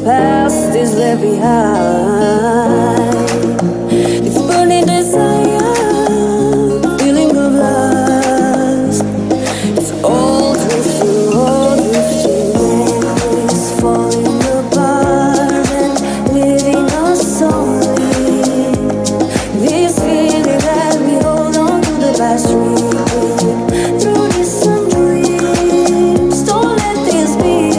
past is left behind. This burning desire, feeling of lust. It's all drifting, memories falling apart and leaving us only. This feeling that we hold on to the past dream. Through this some dreams, don't let this be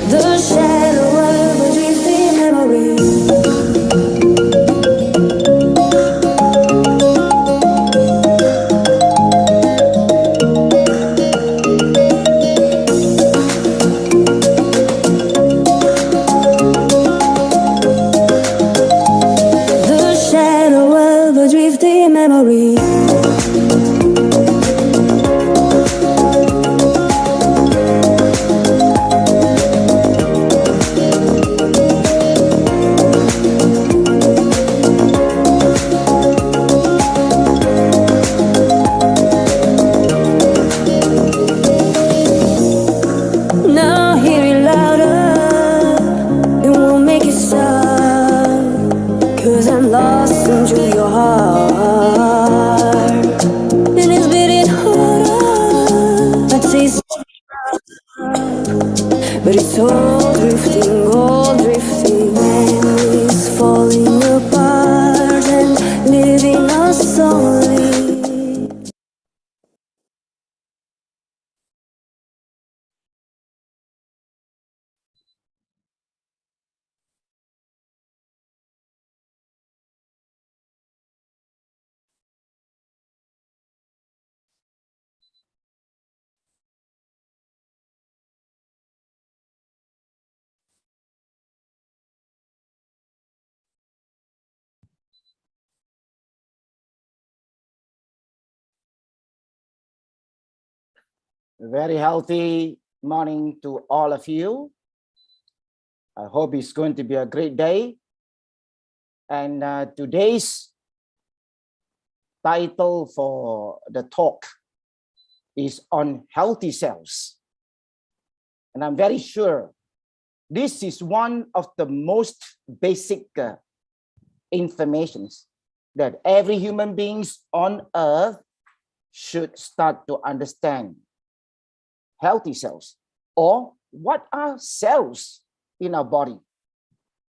the shadow of a drifting memory. The shadow of a drifting memory. Now hear it louder, it won't make it stop. 'Cause I'm lost into your heart, and it's beating harder. I taste but it's all drifting, memories falling apart and leaving us only. Very healthy morning to all of you. I hope it's going to be a great day. And today's title for the talk is on healthy cells. And I'm very sure this is one of the most basic informations that every human beings on earth should start to understand. Healthy cells, or what are cells in our body?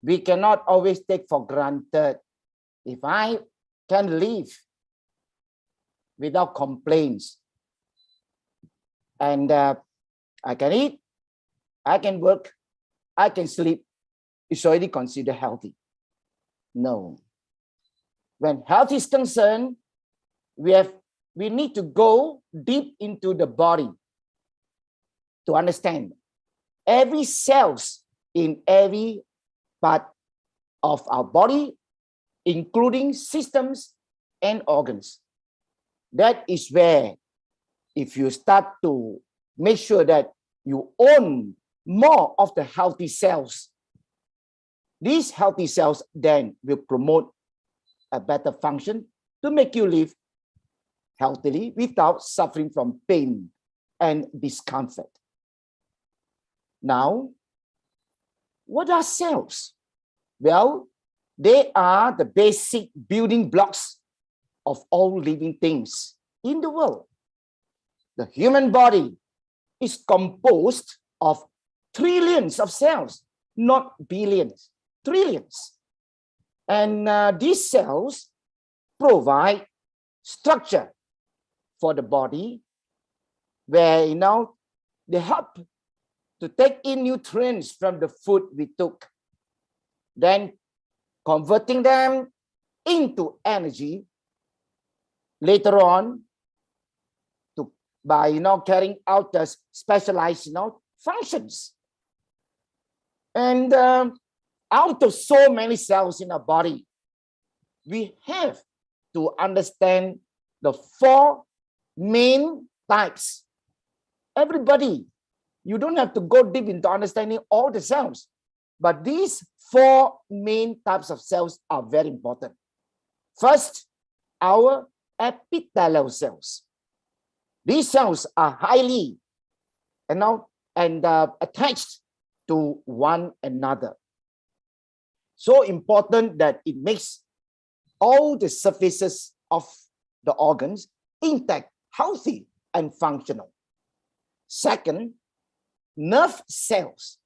We cannot always take for granted. If I can live without complaints and I can eat, I can work, I can sleep, it's already considered healthy. No. When health is concerned, we need to go deep into the body to understand every cells in every part of our body, including systems and organs. That is where, if you start to make sure that you own more of the healthy cells, these healthy cells then will promote a better function to make you live healthily without suffering from pain and discomfort. Now, what are cells? Well, they are the basic building blocks of all living things in the world. The human body is composed of trillions of cells, not billions, trillions. And these cells provide structure for the body, where they help to take in nutrients from the food we took, then converting them into energy later on by carrying out the specialized functions. And out of so many cells in our body, we have to understand the four main types. Everybody, you don't have to go deep into understanding all the cells, but these four main types of cells are very important. First, our epithelial cells. These cells are highly attached to one another. So important that it makes all the surfaces of the organs intact, healthy, and functional. Second, nerve cells.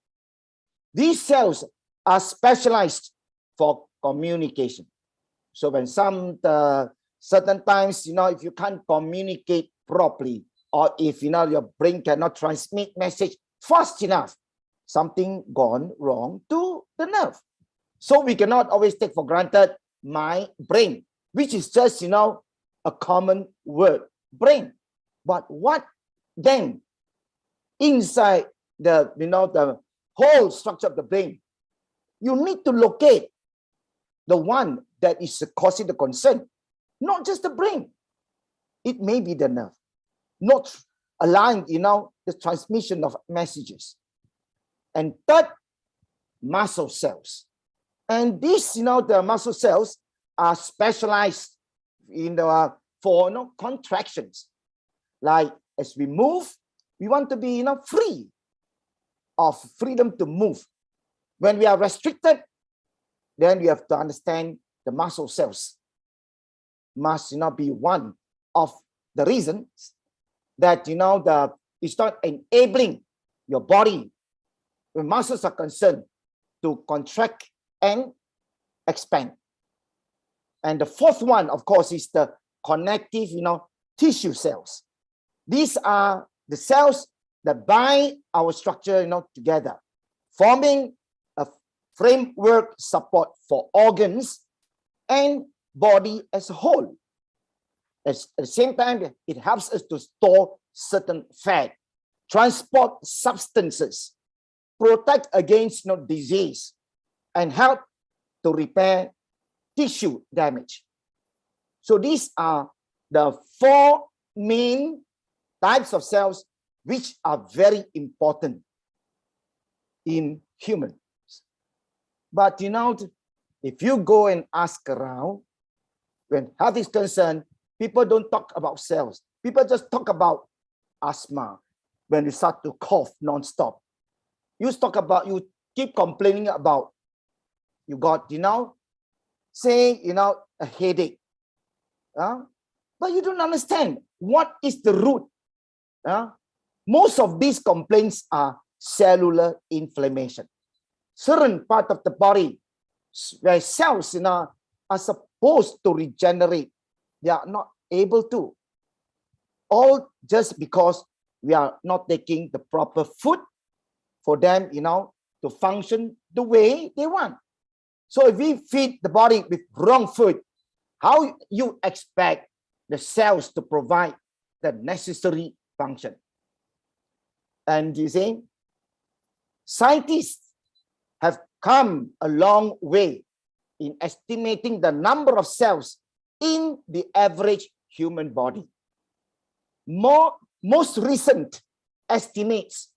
These cells are specialized for communication. So when certain times, if you can't communicate properly, or if your brain cannot transmit message fast enough, something gone wrong to the nerve. So we cannot always take for granted my brain, which is just a common word, brain. But what then inside the whole structure of the brain? You need to locate the one that is causing the concern, not just the brain. It may be the nerve, not allowing the transmission of messages. And third, muscle cells. And these, the muscle cells are specialized for contractions. Like as we move, we want to be free of freedom to move. When we are restricted, then we have to understand the muscle cells must be one of the reasons that it's not enabling your body when muscles are concerned to contract and expand. And the fourth one, of course, is the connective tissue cells. These are the cells that bind our structure together, forming a framework support for organs and body as a whole. At the same time, it helps us to store certain fat, transport substances, protect against disease, and help to repair tissue damage. So these are the four main types of cells which are very important in humans. But if you go and ask around, when health is concerned, people don't talk about cells. People just talk about asthma. When you start to cough non-stop, you keep complaining about you got say a headache. But you don't understand what is the root. Most of these complaints are cellular inflammation. Certain part of the body where cells are supposed to regenerate, they are not able to. All just because we are not taking the proper food for them, to function the way they want. So if we feed the body with wrong food, how you expect the cells to provide the necessary function? And you see, scientists have come a long way in estimating the number of cells in the average human body. Most recent estimates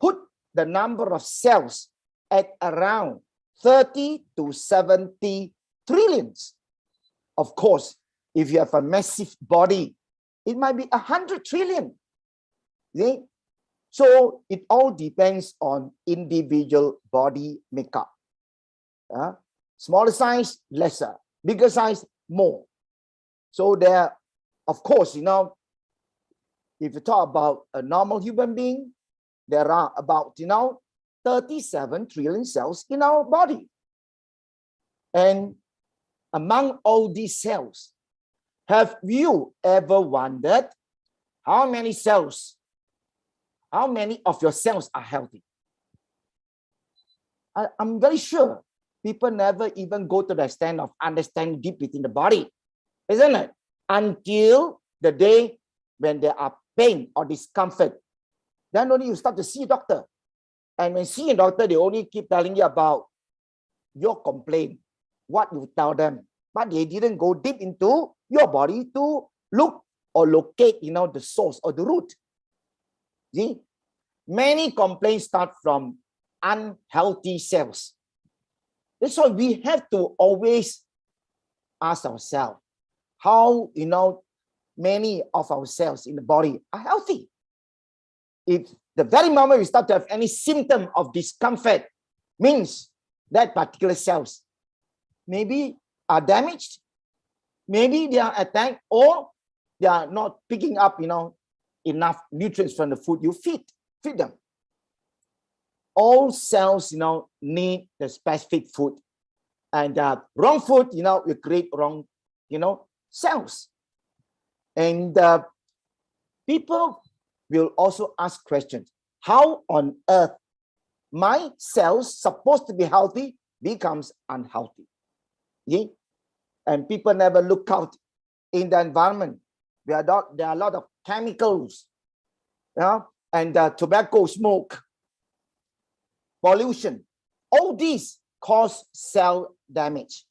put the number of cells at around 30 to 70 trillions. Of course, if you have a massive body, it might be 100 trillion. See? So it all depends on individual body makeup. Smaller size, lesser. Bigger size, more. So there, of course, if you talk about a normal human being, there are about 37 trillion cells in our body. And among all these cells, have you ever wondered how many of your cells are healthy? I'm very sure people never even go to the extent of understanding deep within the body, isn't it? Until the day when there are pain or discomfort, then only you start to see a doctor. And when seeing a doctor, they only keep telling you about your complaint, what you tell them. But they didn't go deep into your body to look or locate, the source or the root. See? Many complaints start from unhealthy cells. That's why we have to always ask ourselves, how, many of our cells in the body are healthy? If the very moment we start to have any symptom of discomfort, means that particular cells maybe are damaged, maybe they are attacked, or they are not picking up, enough nutrients from the food you feed them. All cells, need the specific food, and wrong food, will create wrong, cells. And people will also ask questions: how on earth my cells supposed to be healthy becomes unhealthy? Yeah? And people never look out in the environment. There are a lot of chemicals, and tobacco smoke, pollution. All these cause cell damage.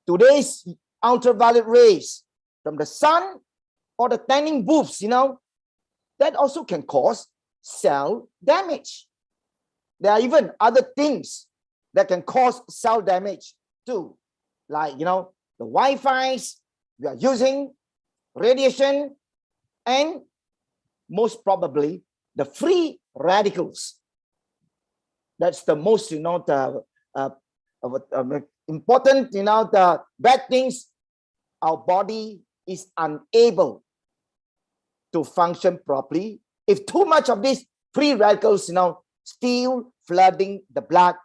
Today's ultraviolet rays from the sun or the tanning booths, that also can cause cell damage. There are even other things that can cause cell damage too, like, the Wi-Fi's we are using, radiation, and most probably the free radicals. That's the most, important, the bad things. Our body is unable to function properly if too much of these free radicals, still flooding the blood,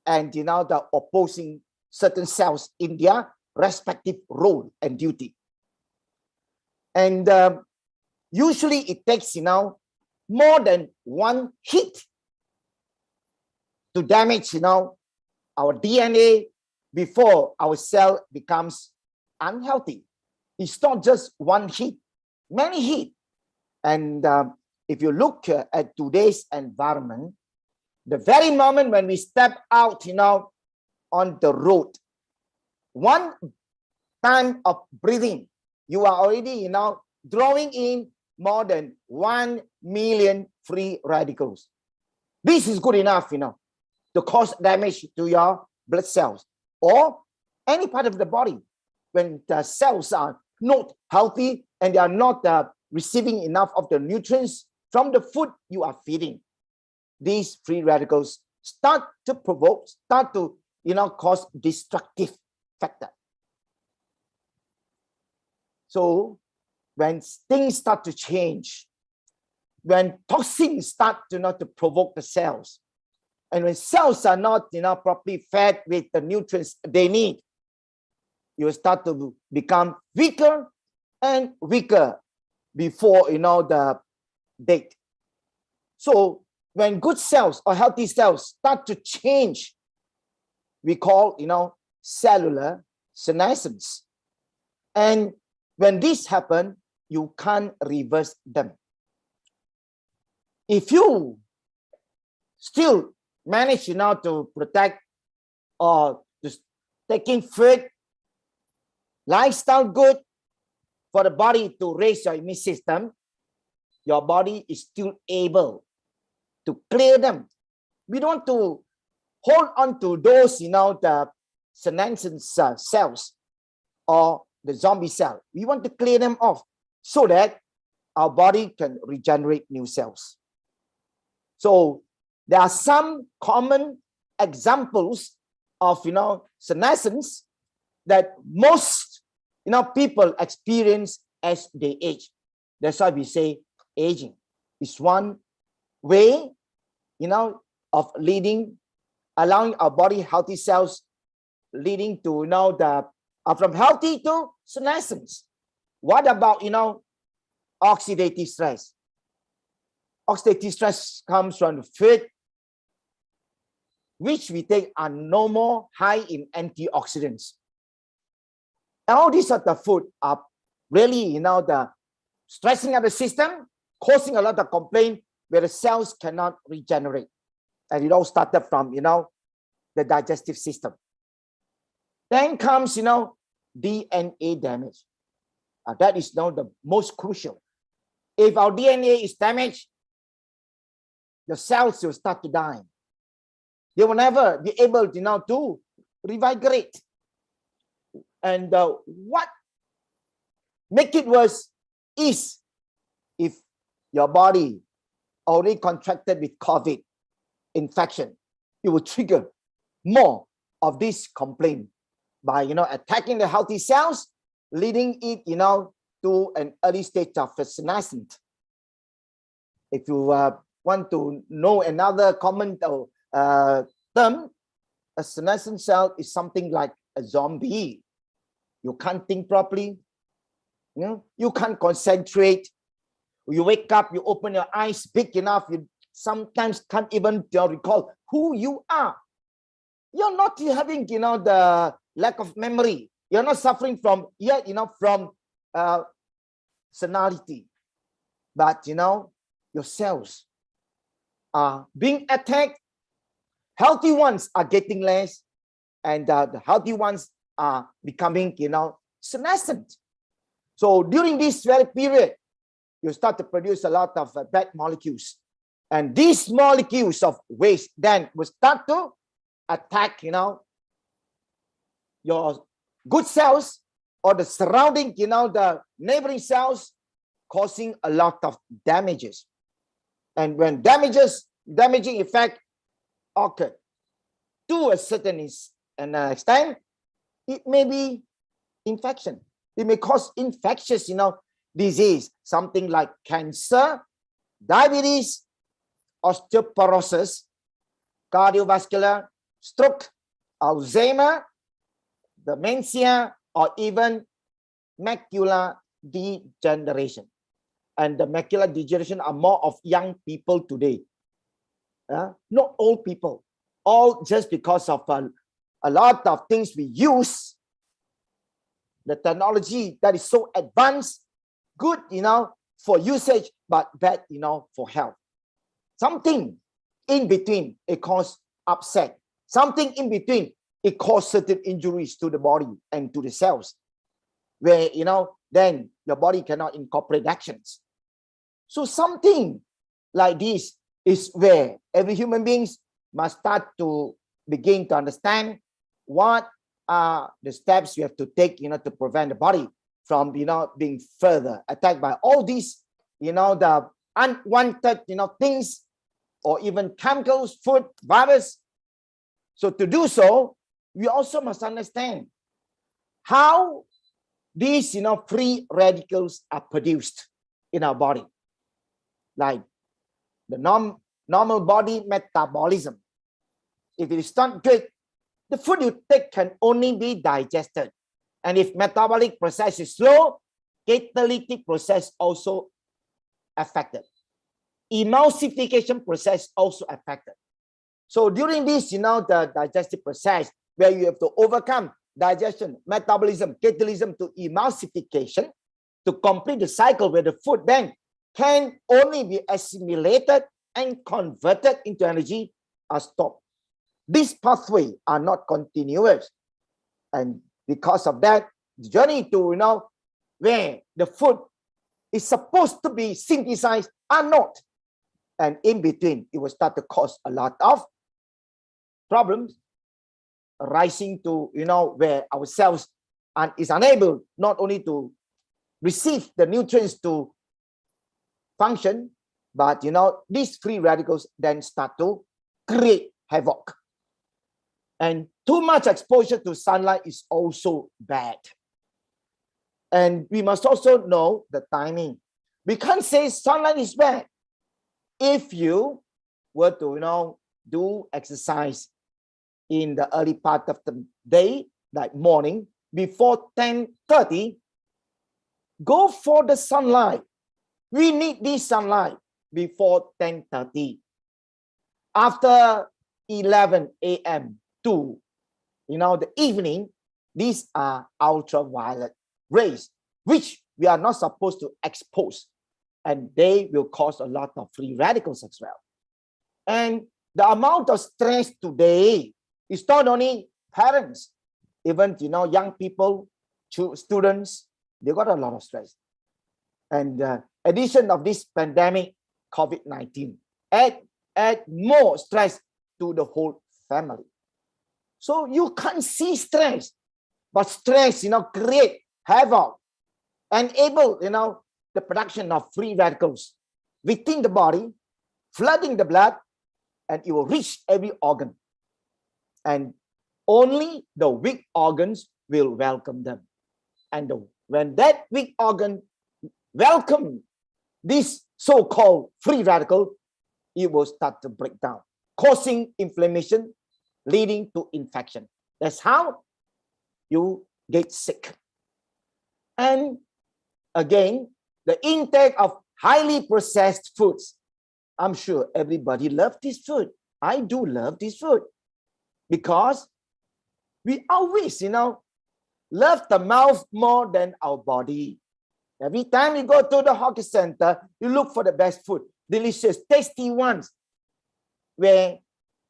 and the opposing certain cells in their respective role and duty. And usually it takes, more than one hit to damage, our DNA before our cell becomes unhealthy. It's not just one hit, many hit. And if you look at today's environment, the very moment when we step out, on the road, one time of breathing, you are already, drawing in more than 1 million free radicals. This is good enough, to cause damage to your blood cells or any part of the body when the cells are not healthy and they are not receiving enough of the nutrients from the food you are feeding. These free radicals start to cause destructive factor. So when things start to change, when toxins start to provoke the cells, and when cells are not properly fed with the nutrients they need, you will start to become weaker and weaker before the date. So when good cells or healthy cells start to change, we call cellular senescence. And when this happens, you can't reverse them. If you still manage to protect or just taking food, lifestyle good for the body to raise your immune system, your body is still able to clear them. We don't want to hold on to those, the senescence cells or the zombie cell. We want to clear them off so that our body can regenerate new cells. So there are some common examples of, senescence that most, people experience as they age. That's why we say aging is one way, of allowing our body healthy cells, leading to, from healthy to senescence. What about, oxidative stress? Oxidative stress comes from food, which we take are no more high in antioxidants. All these sort of food are really, the stressing of the system, causing a lot of complaint where the cells cannot regenerate. And it all started from, the digestive system. Then comes, DNA damage. That is now the most crucial. If our DNA is damaged, the cells will start to die. They will never be able to revigorate. And what make it worse is if your body already contracted with COVID infection, it will trigger more of this complaint by, attacking the healthy cells, leading it, to an early stage of senescence. If you want to know another common term, a senescent cell is something like a zombie. You can't think properly. You can't concentrate. You wake up, you open your eyes big enough, you sometimes can't even recall who you are. You're not having, the lack of memory. You're not suffering from senility. But, your cells are being attacked. Healthy ones are getting less, and the healthy ones are becoming, senescent. So during this very period, you start to produce a lot of bad molecules. And these molecules of waste then will start to attack, your good cells or the surrounding, the neighboring cells, causing a lot of damages. And when damaging effect occur to a certain extent, it may be infection. It may cause infectious, disease, something like cancer, diabetes, osteoporosis, cardiovascular, stroke, Alzheimer, dementia, or even macular degeneration. And the macular degeneration are more of young people today, not old people. All just because of a lot of things we use, the technology that is so advanced, good, for usage, but bad, for health. Something in between, it causes upset. Something in between, it causes certain injuries to the body and to the cells, where, then your body cannot incorporate actions. So something like this is where every human beings must start to begin to understand what are the steps you have to take, to prevent the body from, being further attacked by all these, the unwanted, things, or even chemicals, food, virus. So to do so, we also must understand how these, free radicals are produced in our body, like the normal body metabolism. If it is not good, the food you take can only be digested. And if metabolic process is slow, catalytic process also affected. Emulsification process also affected. So during this, the digestive process, where you have to overcome digestion, metabolism, catalysis to emulsification to complete the cycle, where the food then can only be assimilated and converted into energy, are stopped. These pathways are not continuous. And because of that, the journey to, where the food is supposed to be synthesized are not. And in between, it will start to cause a lot of problems arising to, where our cells is unable not only to receive the nutrients to function, but, these free radicals then start to create havoc. And too much exposure to sunlight is also bad. And we must also know the timing. We can't say sunlight is bad. If you were to, do exercise in the early part of the day, like morning, before 10:30, go for the sunlight. We need this sunlight before 10:30. After 11 a.m. to, the evening, these are ultraviolet rays, which we are not supposed to expose. And they will cause a lot of free radicals as well. And the amount of stress today is not only parents, even, young people, students, they got a lot of stress. And addition of this pandemic, COVID-19, add more stress to the whole family. So you can't see stress, but stress, create havoc, enable, the production of free radicals within the body, flooding the blood, and it will reach every organ. And only the weak organs will welcome them. And when that weak organ welcome this so-called free radical, it will start to break down, causing inflammation, leading to infection. That's how you get sick. And again, the intake of highly processed foods. I'm sure everybody loves this food. I do love this food because we always, love the mouth more than our body. Every time you go to the hawker center, you look for the best food, delicious, tasty ones, where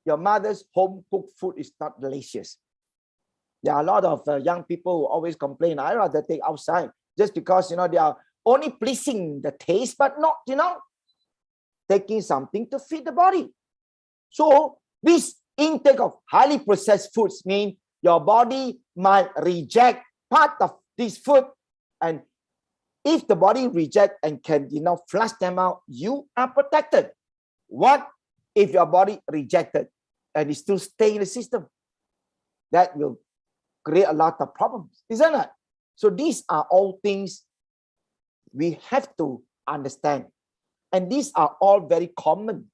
your mother's home-cooked food is not delicious. There are a lot of young people who always complain, I rather take outside, just because, they are only pleasing the taste, but not, taking something to feed the body. So this intake of highly processed foods mean your body might reject part of this food. And if the body reject and can, flush them out, you are protected. What if your body rejected and it still stay in the system? That will create a lot of problems, isn't it? So these are all things we have to understand. And these are all very common.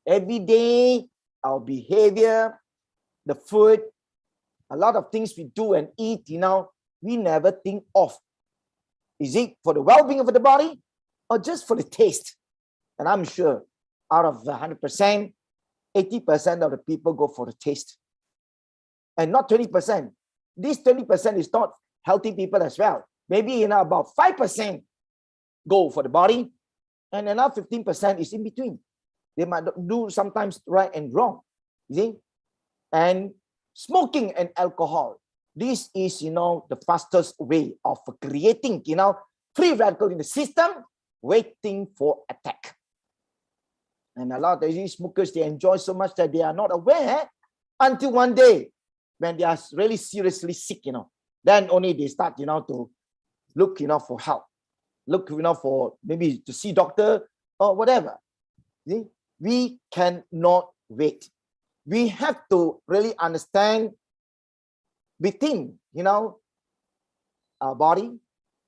Every day, our behavior, the food, a lot of things we do and eat, we never think of. Is it for the well-being of the body or just for the taste? And I'm sure out of 100%, 80% of the people go for the taste. And not 20%. This 20% is not healthy people as well. Maybe, about 5% go for the body, and another 15% is in between. They might do sometimes right and wrong. You see? And smoking and alcohol. This is, the fastest way of creating, free radical in the system, waiting for attack. And a lot of these smokers, they enjoy so much that they are not aware until one day when they are really seriously sick, then only they start, to look, for help. Look, for maybe to see doctor or whatever. See? We cannot wait. We have to really understand within, our body,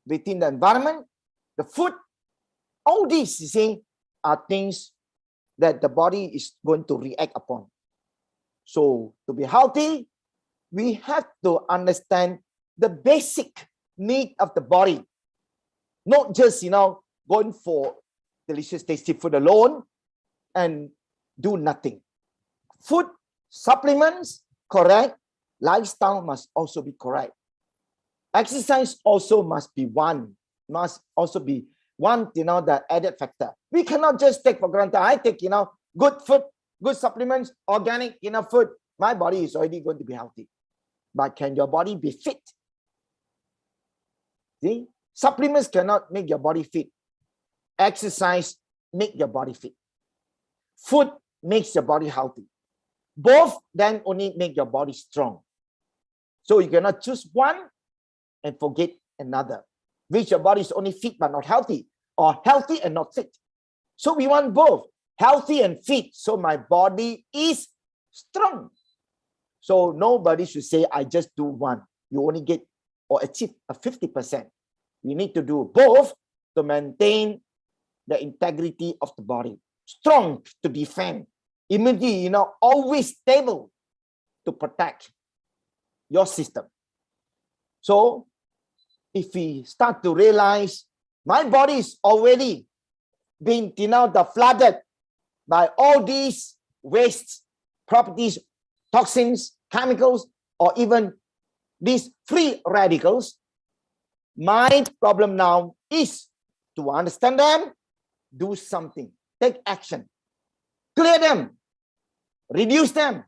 within the environment, the food, all these, you see, are things that the body is going to react upon. So to be healthy, we have to understand the basic need of the body. Not just, going for delicious, tasty food alone and do nothing. Food, supplements, correct. Lifestyle must also be correct. Exercise also must be one. Must also be one, the added factor. We cannot just take for granted. I take, good food, good supplements, organic, food. My body is already going to be healthy. But can your body be fit? See? Supplements cannot make your body fit. Exercise make your body fit. Food makes your body healthy. Both then only make your body strong. So you cannot choose one and forget another, which your body is only fit but not healthy, or healthy and not fit. So we want both, healthy and fit, so my body is strong. So nobody should say, I just do one. You only get or achieve a 50%. We need to do both to maintain the integrity of the body. Strong to defend. Immunity, always stable to protect your system. So if we start to realize my body is already being flooded by all these wastes, properties, toxins, chemicals, or even these free radicals, my problem now is to understand them, do something, take action, clear them, reduce them,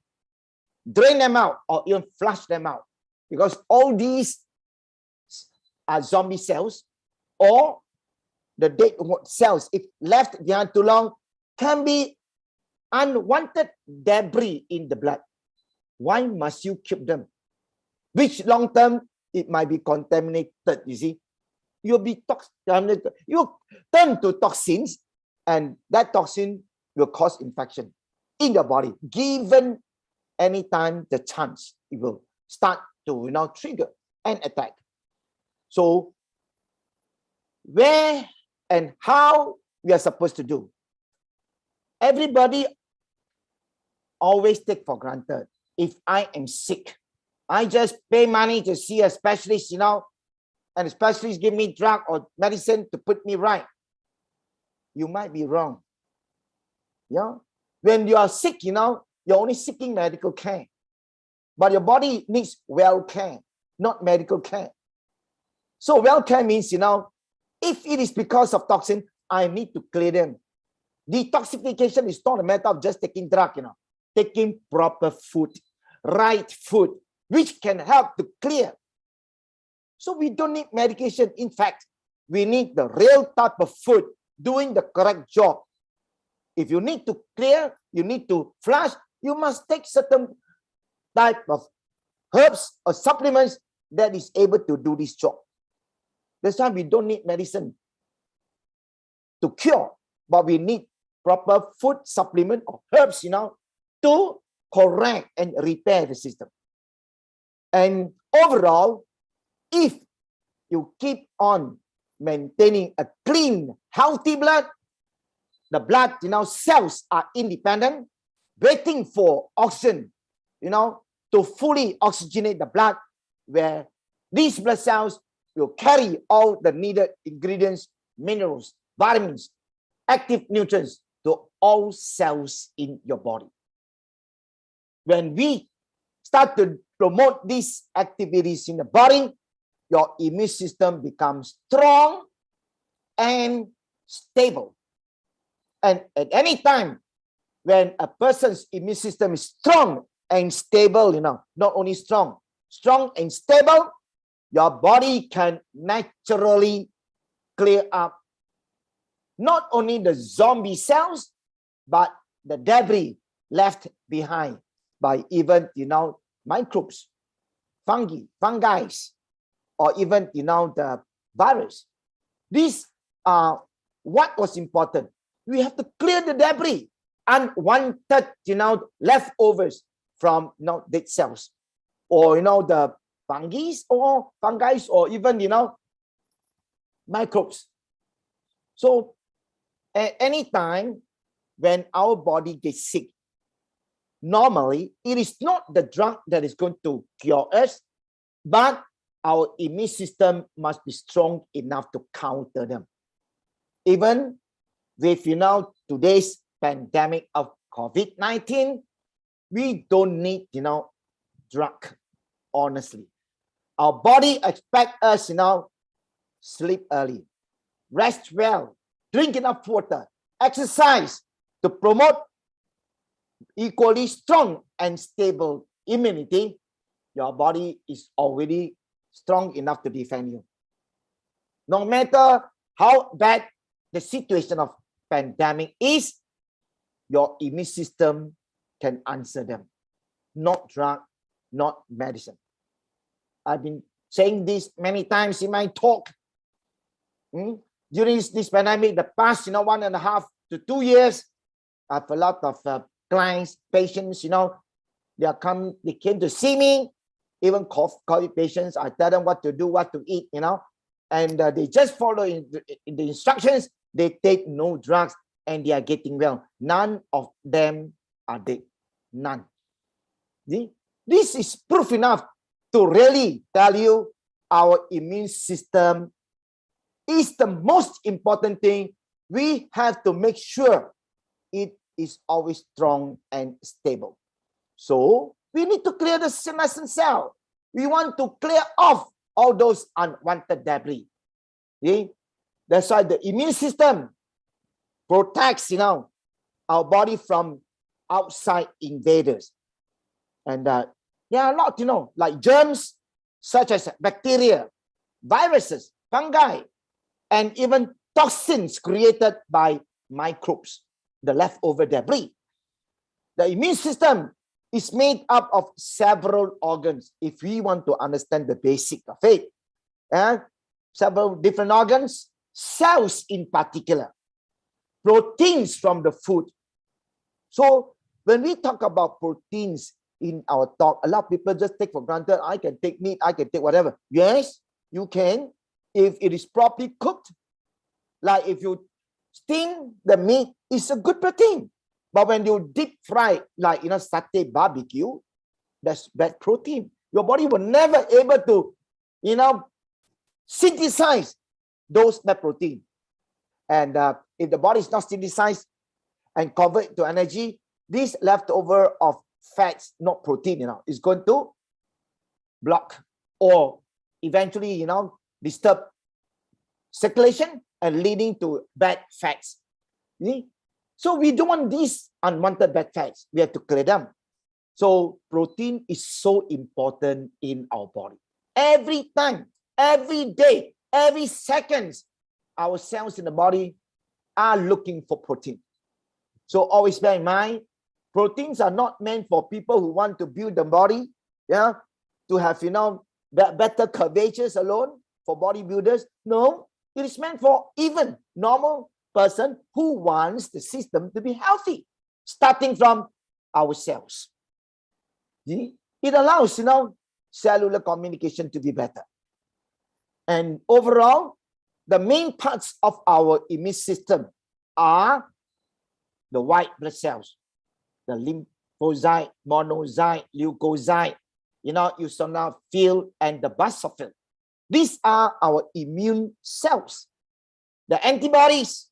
drain them out, or even flush them out. Because all these are zombie cells, or the dead cells, if left behind too long, can be unwanted debris in the blood. Why must you keep them? Which long term, it might be contaminated, you see. You'll be toxic, you turn to toxins, and that toxin will cause infection in your body. Given anytime the chance, it will start to trigger and attack. So where and how we are supposed to do? Everybody always take for granted. If I am sick, I just pay money to see a specialist, and the specialist give me drug or medicine to put me right. You might be wrong. Yeah. When you are sick, you're only seeking medical care. But your body needs well care, not medical care. So well care means, if it is because of toxin, I need to clear them. Detoxification is not a matter of just taking drug, taking proper food, right food, which can help to clear. So we don't need medication. In fact, we need the real type of food doing the correct job. If you need to clear, you need to flush, you must take certain type of herbs or supplements that is able to do this job. That's why we don't need medicine to cure, but we need proper food supplement or herbs, to correct and repair the system. And overall, if you keep on maintaining a clean, healthy blood, the blood, cells are independent, waiting for oxygen, to fully oxygenate the blood, where these blood cells will carry all the needed ingredients, minerals, vitamins, active nutrients to all cells in your body. When we start to promote these activities in the body, your immune system becomes strong and stable. And at any time, when a person's immune system is strong and stable, not only strong and stable, your body can naturally clear up not only the zombie cells, but the debris left behind by even, microbes, fungi, or even, the virus. These are what was important. We have to clear the debris, unwanted, leftovers from, dead cells, or, the fungi, or even, microbes. So at any time when our body gets sick, normally it is not the drug that is going to cure us, but our immune system must be strong enough to counter them. Even with, today's pandemic of COVID-19, we don't need, drug, honestly. Our body expects us, sleep early, rest well, drink enough water, exercise to promote equally strong and stable immunity. Your body is already strong enough to defend you. No matter how bad the situation of pandemic is, your immune system can answer them. Not drug, not medicine. I've been saying this many times in my talk. During this pandemic, the past 1.5 to 2 years, I have a lot of clients, patients, they came to see me. Even COVID patients, I tell them what to do, what to eat, and they just follow in the instructions. They take no drugs and they are getting well. None of them are dead. None. See? This is proof enough to really tell you our immune system is the most important thing. We have to make sure it is always strong and stable. So we need to clear the senescent cell. We want to clear off all those unwanted debris. See? That's why the immune system protects, our body from outside invaders. And there are a lot, like germs, such as bacteria, viruses, fungi, and even toxins created by microbes, the leftover debris. The immune system is made up of several organs. If we want to understand the basic of it, several different organs, cells in particular, proteins from the food, So when we talk about proteins in our talk, a lot of people just take for granted, I can take meat, I can take whatever. Yes, you can, if it is properly cooked. Like if you steam the meat, it's a good protein. But when you deep fry, like, satay barbecue, that's bad protein. Your body will never able to, synthesize those bad protein. And if the body is not synthesized and convert to energy, this leftover of fats, not protein, is going to block or eventually, disturb circulation and leading to bad fats. See? So we don't want these unwanted bad fats. We have to clear them. So protein is so important in our body. Every time, every day, every second, our cells in the body are looking for protein. So always bear in mind, proteins are not meant for people who want to build the body, to have, better curvatures alone for bodybuilders. No, it is meant for even normal person who wants the system to be healthy, starting from our cells. See? It allows, cellular communication to be better. And overall, the main parts of our immune system are the white blood cells, the lymphocyte, monocyte, leukocyte, eosinophil, and the basophil. These are our immune cells. The antibodies,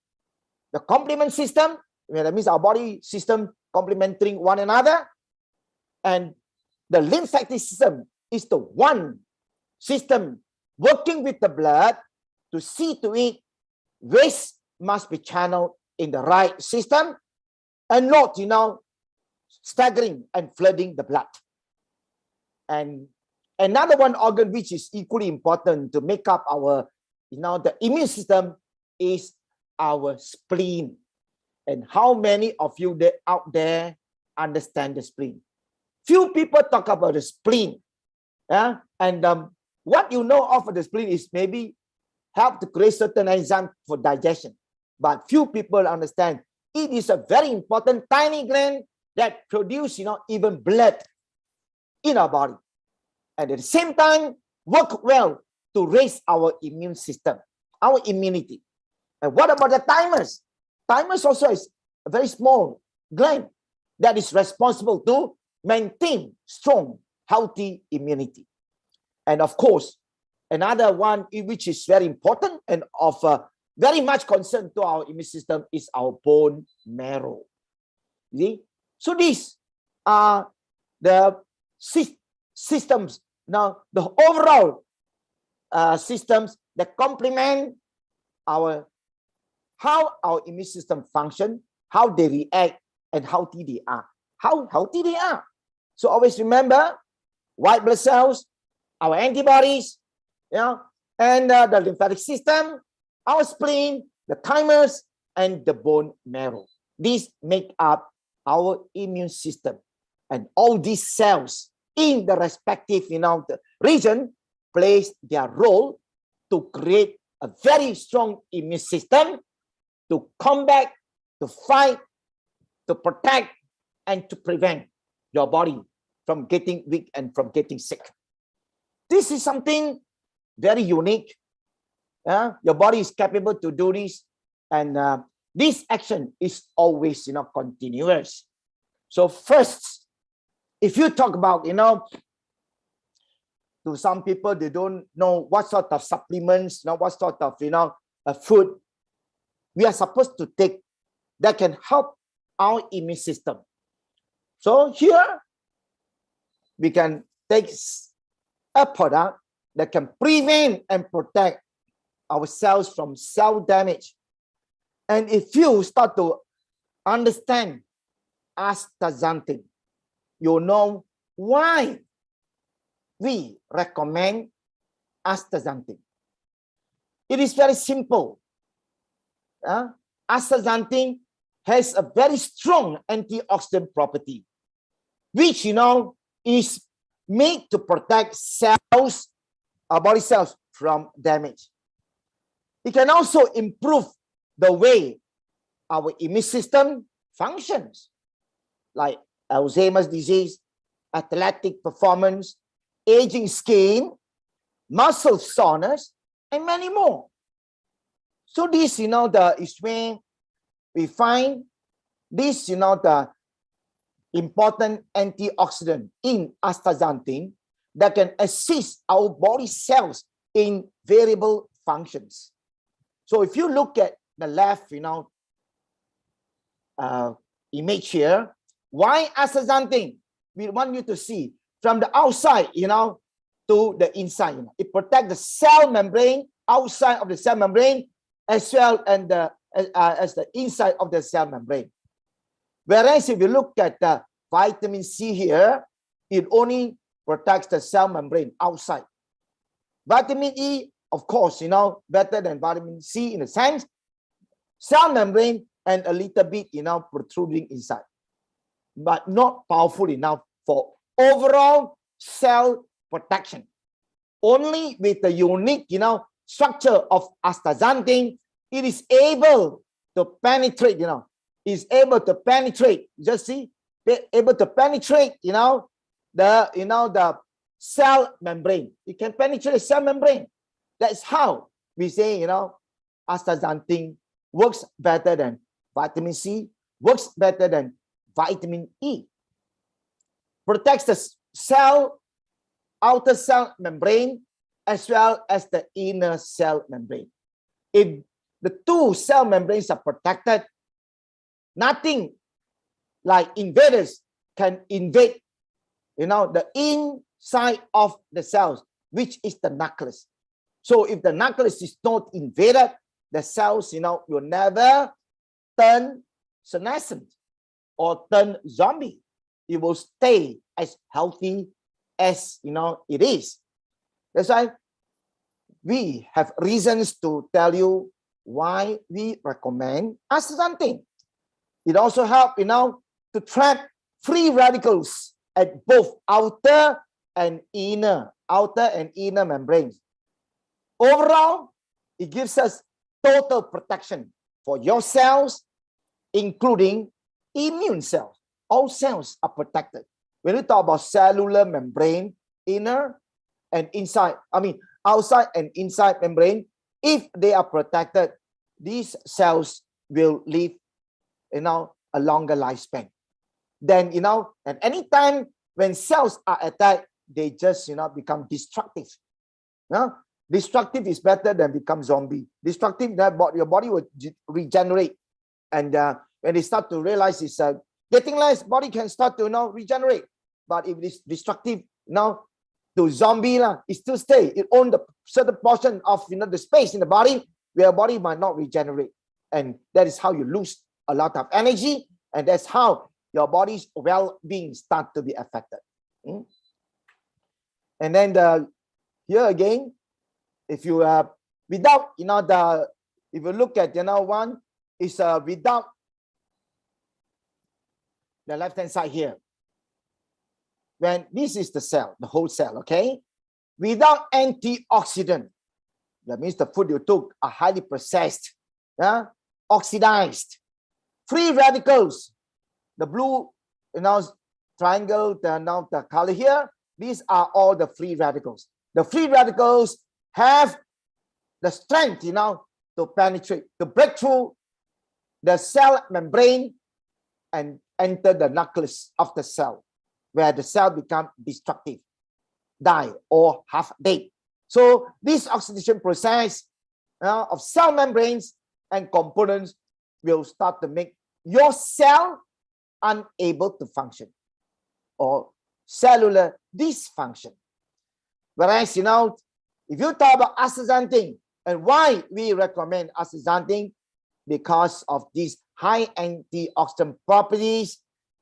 the complement system, that means our body system complementing one another, and the lymphatic system is the one system working with the blood to see to it waste must be channeled in the right system and not, staggering and flooding the blood. And another one organ which is equally important to make up our, the immune system is our spleen. And how many of you out there understand the spleen? Few people talk about the spleen. And what you know of the spleen is maybe help to create certain enzyme for digestion. But few people understand it is a very important tiny gland that produce, even blood in our body. And at the same time, work well to raise our immune system, our immunity. And what about the thymus? Thymus also is a very small gland that is responsible to maintain strong, healthy immunity. And of course, another one which is very important and of very much concern to our immune system is our bone marrow. See? So these are the systems, now the overall systems that complement how our immune system function, how they react, and how healthy they are. How healthy they are. So always remember, white blood cells, our antibodies, and the lymphatic system, our spleen, the thymus, and the bone marrow. These make up our immune system. And all these cells in the respective, the region plays their role to create a very strong immune system to combat, to fight, to protect, and to prevent your body from getting weak and from getting sick. This is something very unique. Your body is capable to do this, and this action is always, continuous. So first, if you talk about, to some people, they don't know what sort of supplements, what sort of, food we are supposed to take that can help our immune system. So here, we can take a product that can prevent and protect our cells from cell damage. And if you start to understand astaxanthin, you know why we recommend astaxanthin. It is very simple. Astaxanthin has a very strong antioxidant property, which, is made to protect cells, our body cells, from damage. It can also improve the way our immune system functions. like Alzheimer's disease, athletic performance, aging skin, muscle soreness, and many more. So this, is where we find this, the important antioxidant in astaxanthin that can assist our body cells in variable functions. So if you look at the left, image here, why astaxanthin? We want you to see from the outside, to the inside. It protects the cell membrane, outside of the cell membrane, as well and as the inside of the cell membrane. Whereas if you look at the vitamin C here, it only protects the cell membrane outside. Vitamin E, of course, better than vitamin C in a sense, cell membrane and a little bit, protruding inside, but not powerful enough for overall cell protection. Only with the unique, structure of astaxanthin, it is able to penetrate, is able to penetrate. Just see, able to penetrate, the cell membrane. It can penetrate the cell membrane. That's how we say, astaxanthin works better than vitamin C, works better than vitamin E. Protects the cell, outer cell membrane, as well as the inner cell membrane. If the two cell membranes are protected, nothing like invaders can invade, the inside of the cells, which is the nucleus. So if the nucleus is not invaded, the cells, will never turn senescent or turn zombie. It will stay as healthy as, it is. That's why we have reasons to tell you why we recommend astaxanthin. It also helps, to trap free radicals at both outer and inner membranes. Overall, it gives us total protection for your cells, including immune cells. All cells are protected. When we talk about cellular membrane, inner and inside, outside and inside membrane, if they are protected, these cells will live, a longer lifespan. Then, and anytime when cells are attacked, they just, become destructive. Destructive is better than become zombie. Destructive, your body will regenerate. And when they start to realize it's getting less, body can start to regenerate. But if it's destructive, to zombie, it still stay. It owns the certain portion of the space in the body where your body might not regenerate. And that is how you lose a lot of energy. And that's how your body's well-being start to be affected. And then here again, if you without if you look at one is without the left-hand side here, when this is the cell, the whole cell, okay, without antioxidant, that means the food you took are highly processed, oxidized, free radicals, the blue triangle, the color here, these are all the free radicals. The free radicals have the strength, to penetrate, to break through the cell membrane and enter the nucleus of the cell, where the cell become destructive, die, or half dead. So this oxidation process of cell membranes and components will start to make your cell unable to function or cellular dysfunction. Whereas, if you talk about astaxanthin and why we recommend astaxanthin, because of these high antioxidant properties,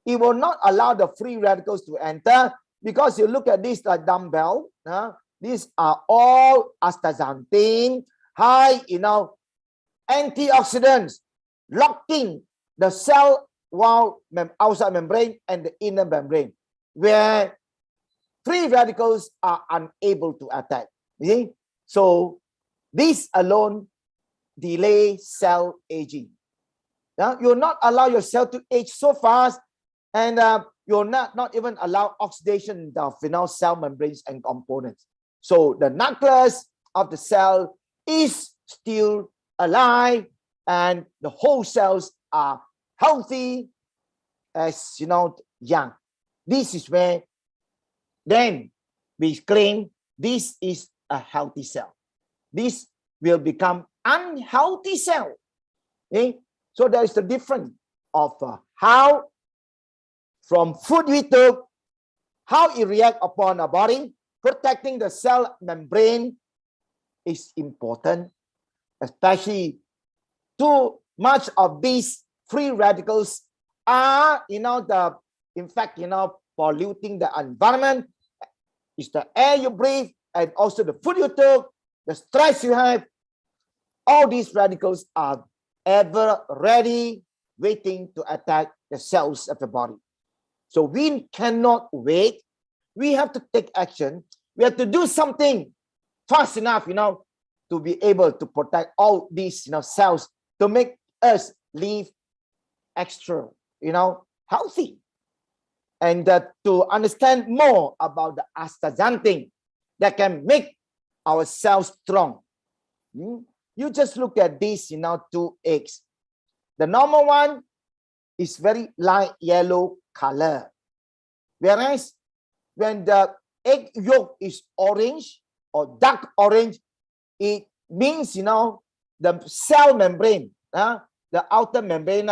it will not allow the free radicals to enter. Because you look at this like dumbbell, these are all astaxanthin, high, antioxidants, locking the cell wall outside membrane and the inner membrane, where free radicals are unable to attack. You see? So this alone delay cell aging. You will not allow your cell to age so fast And you'll not even allow oxidation of cell membranes and components. So the nucleus of the cell is still alive, and the whole cells are healthy as young. This is where then we claim this is a healthy cell. This will become unhealthy cell. Okay? So there is the difference of how from food we took, how it reacts upon our body. Protecting the cell membrane is important, especially too much of these free radicals are, in fact, polluting the environment. It's the air you breathe and also the food you took, the stress you have. All these radicals are ever ready, waiting to attack the cells of the body. So we cannot wait. We have to take action. We have to do something fast enough, to be able to protect all these, cells to make us live extra, healthy. And to understand more about the astaxanthin that can make our cells strong. You just look at these, two eggs. The normal one is very light yellow color. Whereas when the egg yolk is orange or dark orange, it means, the cell membrane, the outer membrane,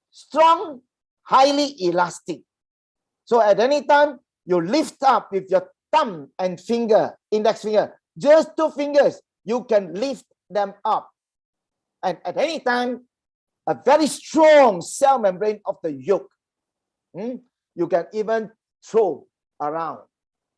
strong, highly elastic. So at any time, you lift up with your thumb and finger, index finger, just 2 fingers, you can lift them up. And at any time, a very strong cell membrane of the yolk. You can even throw around,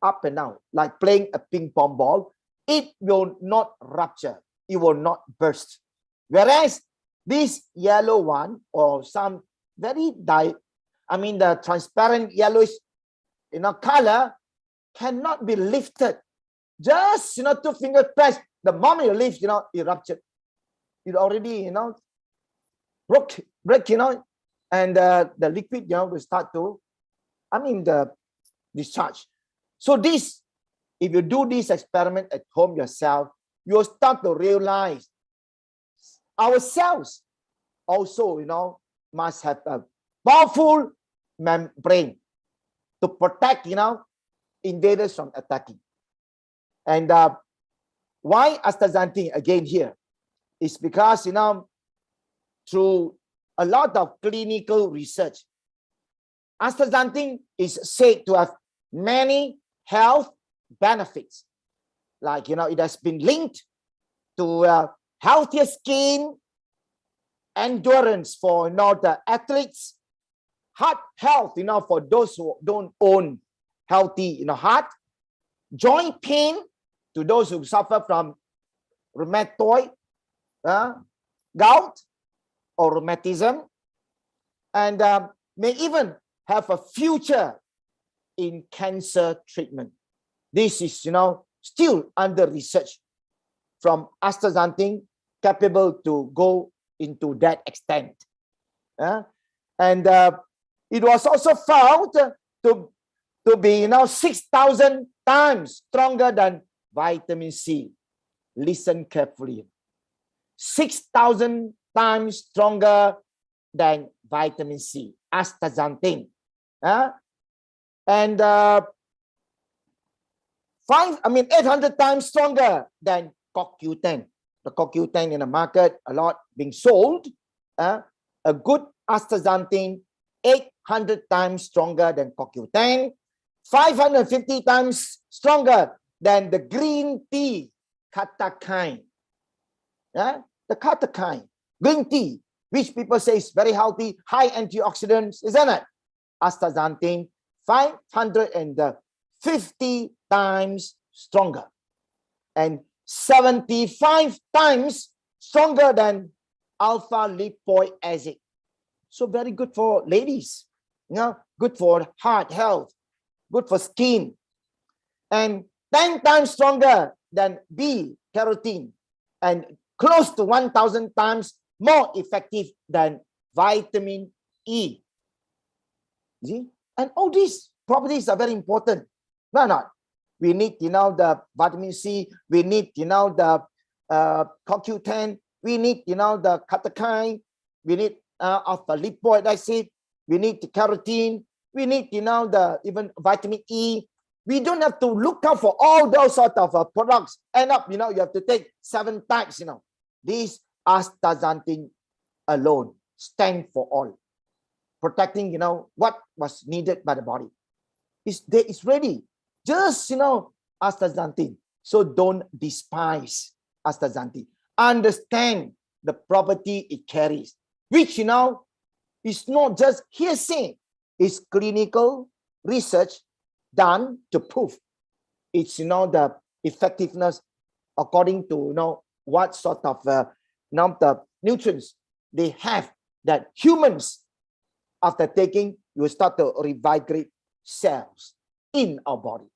up and down, like playing a ping pong ball. It will not rupture. It will not burst. Whereas this yellow one, or some very the transparent yellowish, color, cannot be lifted. Just, 2 finger press. The moment you lift, it ruptured. It already, break, and the liquid, will start to, the discharge. So this, if you do this experiment at home yourself, you'll start to realize our cells also, must have a powerful membrane to protect, invaders from attacking. And why astaxanthin again here is because, through a lot of clinical research, astaxanthin is said to have many health benefits. Like, it has been linked to healthier skin, endurance for, the athletes, heart health, for those who don't own healthy, heart, joint pain to those who suffer from rheumatoid, gout or rheumatism, and may even have a future in cancer treatment. This is, still under research from astaxanthin, capable to go into that extent. And it was also found to be 6,000 times stronger than vitamin C. Listen carefully. 6,000 times stronger than vitamin C, astaxanthin. And 800 times stronger than CoQ10. The CoQ10 in the market, a lot being sold. A good astaxanthin, 800 times stronger than CoQ10, 550 times stronger than the green tea, catechine. The catechine, green tea, which people say is very healthy, high antioxidants, isn't it? Astaxanthin, 550 times stronger and 75 times stronger than alpha lipoic acid. So very good for ladies, good for heart health, good for skin, and 10 times stronger than B carotene, and close to 1,000 times more effective than vitamin E. You see? And all these properties are very important. Why not? We need, the vitamin C. We need, the CoQ10. We need, the catechine. We need alpha lipoic acid. We need the carotene. We need, the even vitamin E. We don't have to look out for all those sort of products. End up, you have to take 7 types, These astaxanthin alone stand for all. Protecting, what was needed by the body. It's ready. Just, astaxanthin. So don't despise astaxanthin. Understand the property it carries, which, is not just hearsay. It's clinical research done to prove it's, the effectiveness according to, what sort of, the nutrients they have that humans, after taking, you start to revigorate cells in our body.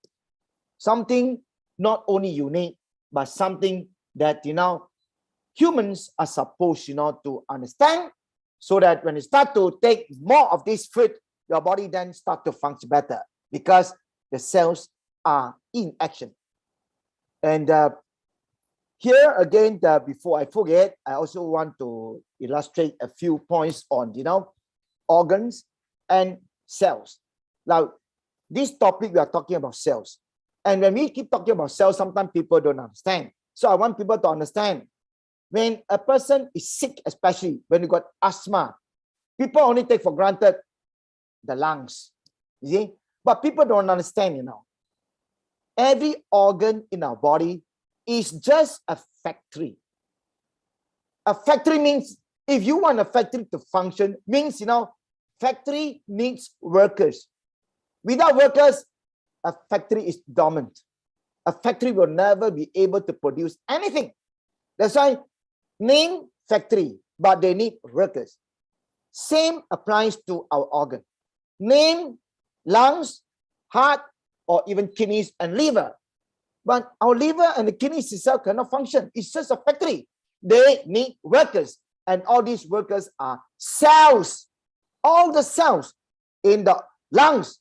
Something not only unique, but something that, humans are supposed, to understand, so that when you start to take more of this food, your body then start to function better because the cells are in action. And here again, before I forget, I also want to illustrate a few points on, organs and cells. Now, this topic we are talking about cells. And when we keep talking about cells, sometimes people don't understand. So I want people to understand, when a person is sick, especially when you got asthma, people only take for granted the lungs, you see? But people don't understand, Every organ in our body is just a factory. A factory means, if you want a factory to function, means, factory needs workers. Without workers, a factory is dormant. A factory will never be able to produce anything. That's why name factory, but they need workers. Same applies to our organ. Name lungs, heart, or even kidneys and liver. But our liver and the kidneys itself cannot function. It's just a factory. They need workers. And all these workers are cells. All the cells in the lungs,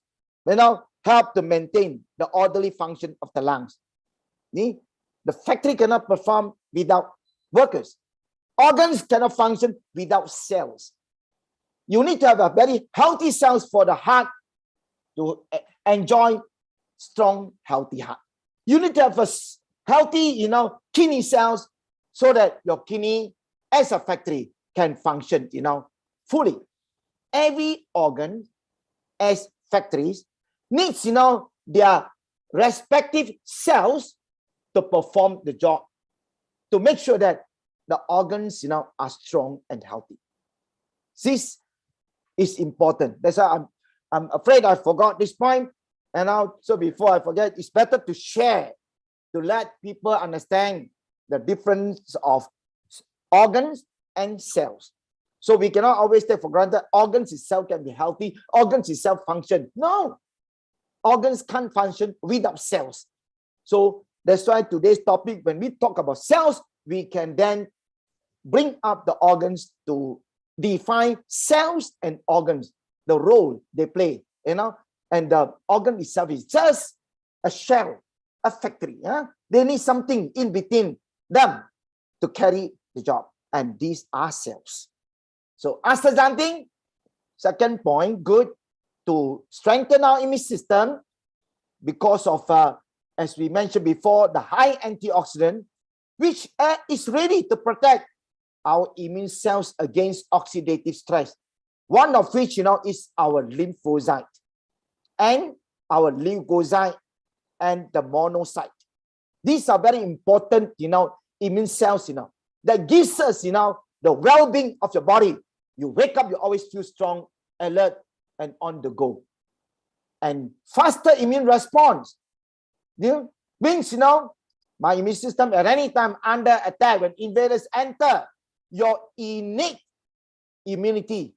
help to maintain the orderly function of the lungs. The factory cannot perform without workers. Organs cannot function without cells. You need to have a very healthy cells for the heart to enjoy strong, healthy heart. You need to have a healthy, kidney cells so that your kidney as a factory can function, fully. Every organ as factories needs, their respective cells to perform the job, to make sure that the organs, are strong and healthy. This is important. That's why I'm afraid I forgot this point. And now, so before I forget, it's better to share, to let people understand the difference of organs and cells. So we cannot always take for granted organs itself can be healthy, organs itself function. No, organs can't function without cells. So that's why today's topic, when we talk about cells, we can then bring up the organs to define cells and organs, the role they play, and the organ itself is just a shell, a factory. They need something in between them to carry the job. And these are cells. So astaxanthin, second point, good to strengthen our immune system because of, as we mentioned before, the high antioxidant, which is ready to protect our immune cells against oxidative stress. One of which, is our lymphocyte and our leukocyte and the monocyte. These are very important, immune cells, that gives us, the well-being of your body. You wake up, you always feel strong, alert, and on the go. And faster immune response. Means, my immune system at any time under attack, when invaders enter, your innate immunity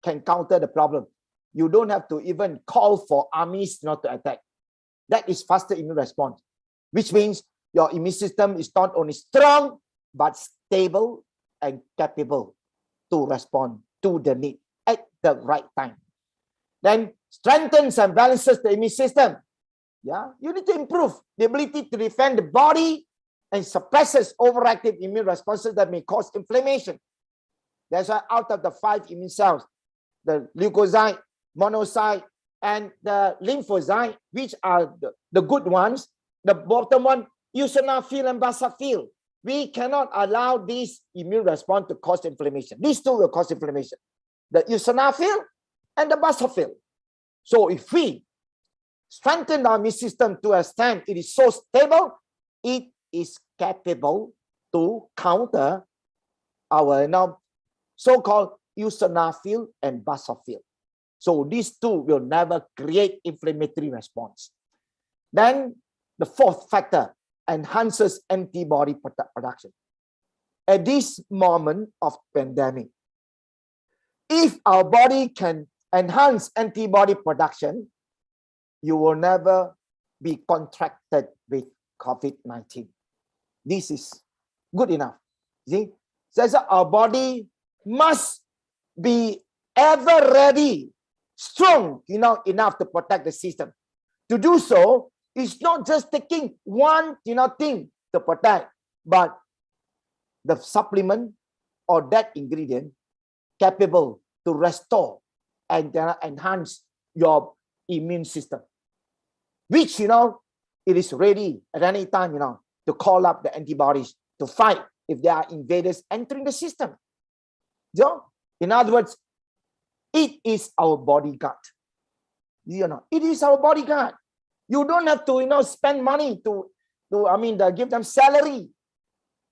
can counter the problem. You don't have to even call for armies not to attack. That is faster immune response, which means your immune system is not only strong, but stable and capable to respond to the need at the right time. then strengthens and balances the immune system. Yeah, you need to improve the ability to defend the body and suppresses overactive immune responses that may cause inflammation. That's why out of the 5 immune cells, the leukocyte, monocyte, and the lymphocyte, which are the good ones, the bottom one, eosinophil and basophil. We cannot allow this immune response to cause inflammation. These two will cause inflammation, the eosinophil and the basophil. So if we strengthen our immune system to a extent it is so stable, it is capable to counter our so-called eosinophil and basophil. So these two will never create inflammatory response. Then the fourth factor enhances antibody production. At this moment of pandemic, if our body can enhance antibody production, you will never be contracted with COVID-19. This is good enough. See, so our body must be ever ready, strong enough to protect the system. To do so, it's not just taking one thing to protect, but the supplement or that ingredient capable to restore and enhance your immune system, which it is ready at any time to call up the antibodies to fight if there are invaders entering the system. In other words, it is our bodyguard. It is our bodyguard. You don't have to spend money to give them salary.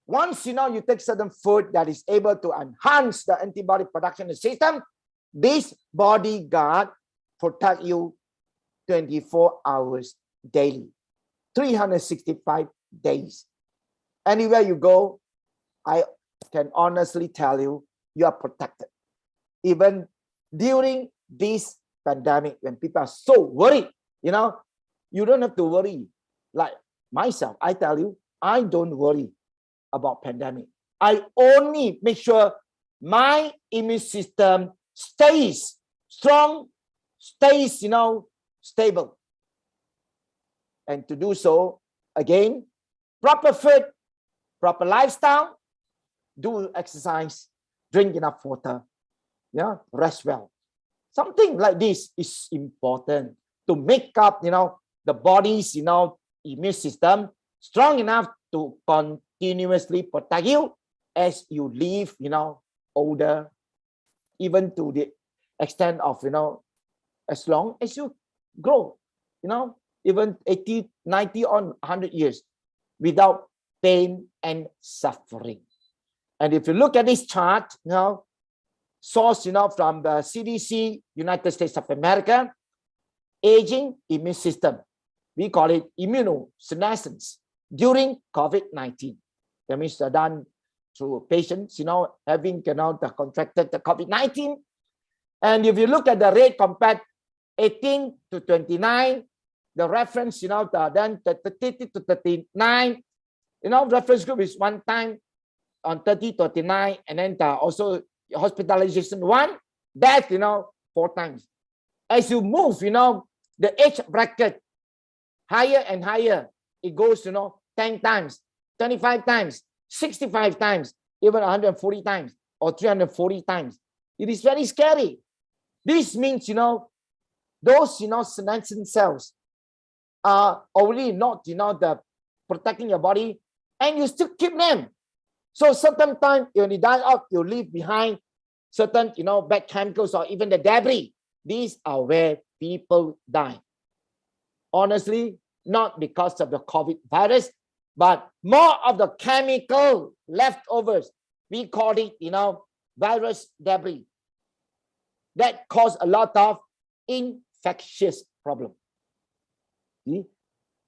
Once you take certain food that is able to enhance the antibody production in the system, this bodyguard protect you 24 hours daily, 365 days. Anywhere you go, I can honestly tell you, you are protected. Even during this pandemic, when people are so worried, you don't have to worry. Like myself, I tell you, I don't worry about pandemic. I only make sure my immune system stays strong, stays, stable. And to do so, again, proper food, proper lifestyle, do exercise, drink enough water, rest well. Something like this is important to make up, the body's, immune system strong enough to continuously protect you as you live, older, even to the extent of, as long as you grow, even 80, 90 or 100 years without pain and suffering. And if you look at this chart, source, from the CDC, United States of America, aging immune system. We call it immunosenescence during COVID-19. That means done through patients, having contracted the COVID-19. And if you look at the rate compared 18 to 29, the reference, then 30 to 39, reference group is one time on 30 to 39, and then also hospitalization 1, death, 4 times. As you move, the age bracket higher and higher, it goes, 10 times, 25 times, 65 times, even 140 times or 340 times. It is very scary. This means, those, senescent cells are already not, the protecting your body, and you still keep them. So certain time, when you die out, you leave behind certain, bad chemicals or even the debris. These are where people die. Honestly, not because of the COVID virus, but more of the chemical leftovers. We call it, virus debris that cause a lot of infectious problem. See?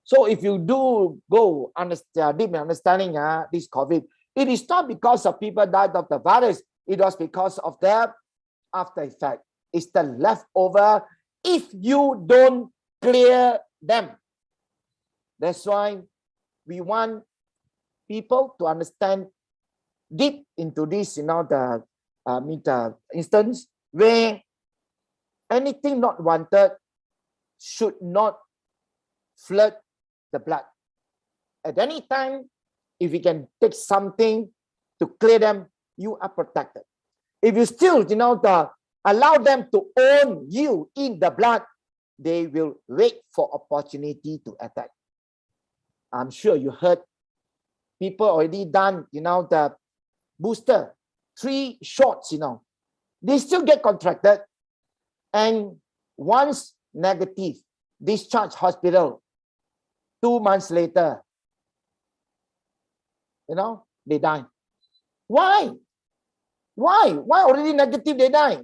So if you do go deep understanding this COVID, it is not because of people died of the virus. It was because of their after effect. It's the leftover if you don't clear them. That's why we want people to understand deep into this, the instance where anything not wanted should not flood the blood. At any time, if you can take something to clear them, you are protected. If you still, allow them to own you in the blood, they will wait for opportunity to attack. I'm sure you heard people already done, the booster, 3 shots, they still get contracted. And once negative, discharge hospital, 2 months later, they die. Why? Why already negative they die?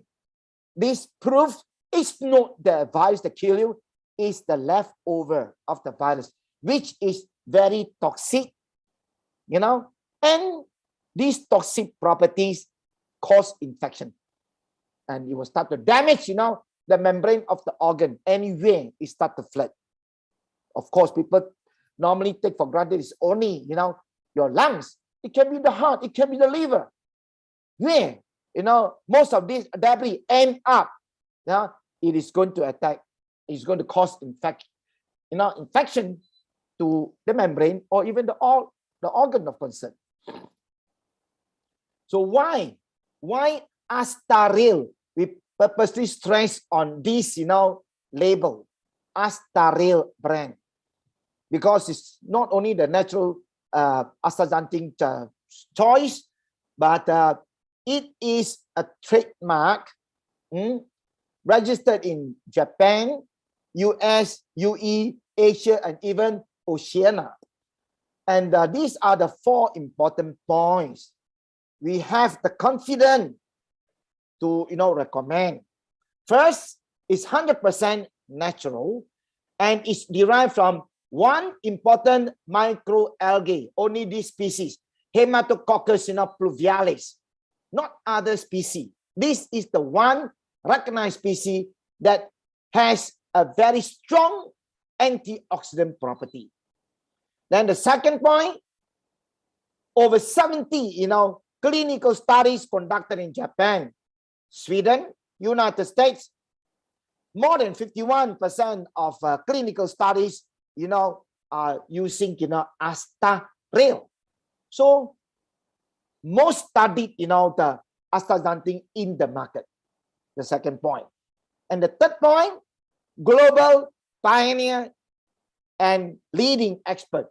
This proves it's not the virus that kill you, it's the leftover of the virus, which is very toxic, and these toxic properties cause infection. And it will start to damage, the membrane of the organ. Anyway, it start to flood. Of course, people normally take for granted it's only, your lungs. It can be the heart, it can be the liver. Where, most of these debris end up, it is going to attack, it's going to cause infection to the membrane or even the organ of concern. So why Astaril? We purposely stress on this, label, Astaril brand, because it's not only the natural astaxanthin choice, but it is a trademark registered in Japan, US, UE, Asia, and even Oceania. And these are the 4 important points we have the confidence to recommend. First, it's 100% natural and it's derived from one important microalgae, only this species, Hematococcus pluvialis, not other species. This is the one recognized species that has a very strong antioxidant property. Then the second point, over 70 clinical studies conducted in Japan, Sweden, United States, more than 51% of clinical studies, are using, Astaril. So most studied, the astaxanthin in the market. The second point. And the third point, global pioneer and leading expert.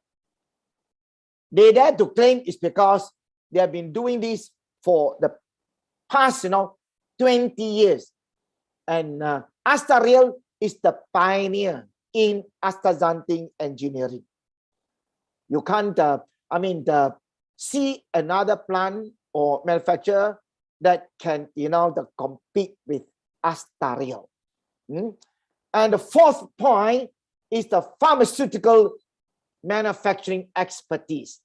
They dare to claim is because they have been doing this for the past, 20 years. And Astaril is the pioneer in astaxanthin engineering. You can't, see another plant or manufacturer that can, compete with Astaril. And the fourth point is the pharmaceutical manufacturing expertise.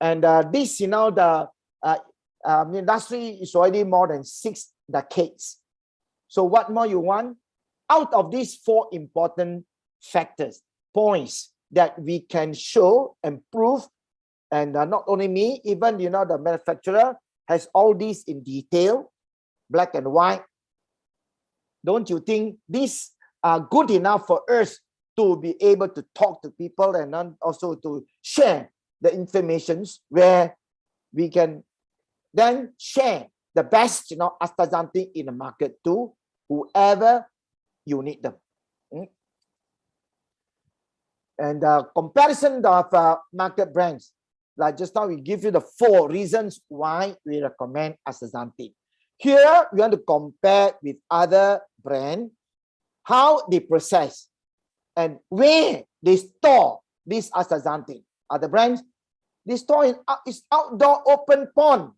And this, the industry is already more than 6 decades. So what more you want? Out of these 4 important factors, points that we can show and prove, and not only me, even, the manufacturer has all these in detail, black and white. Don't you think these are good enough for us to be able to talk to people and also to share the informations where we can then share the best, astaxanthin in the market to whoever you need them. And comparison of market brands, like just now we give you the 4 reasons why we recommend astaxanthin. Here we want to compare with other brands, how they process and where they store this astaxanthin. Other brands, they store in outdoor open pond.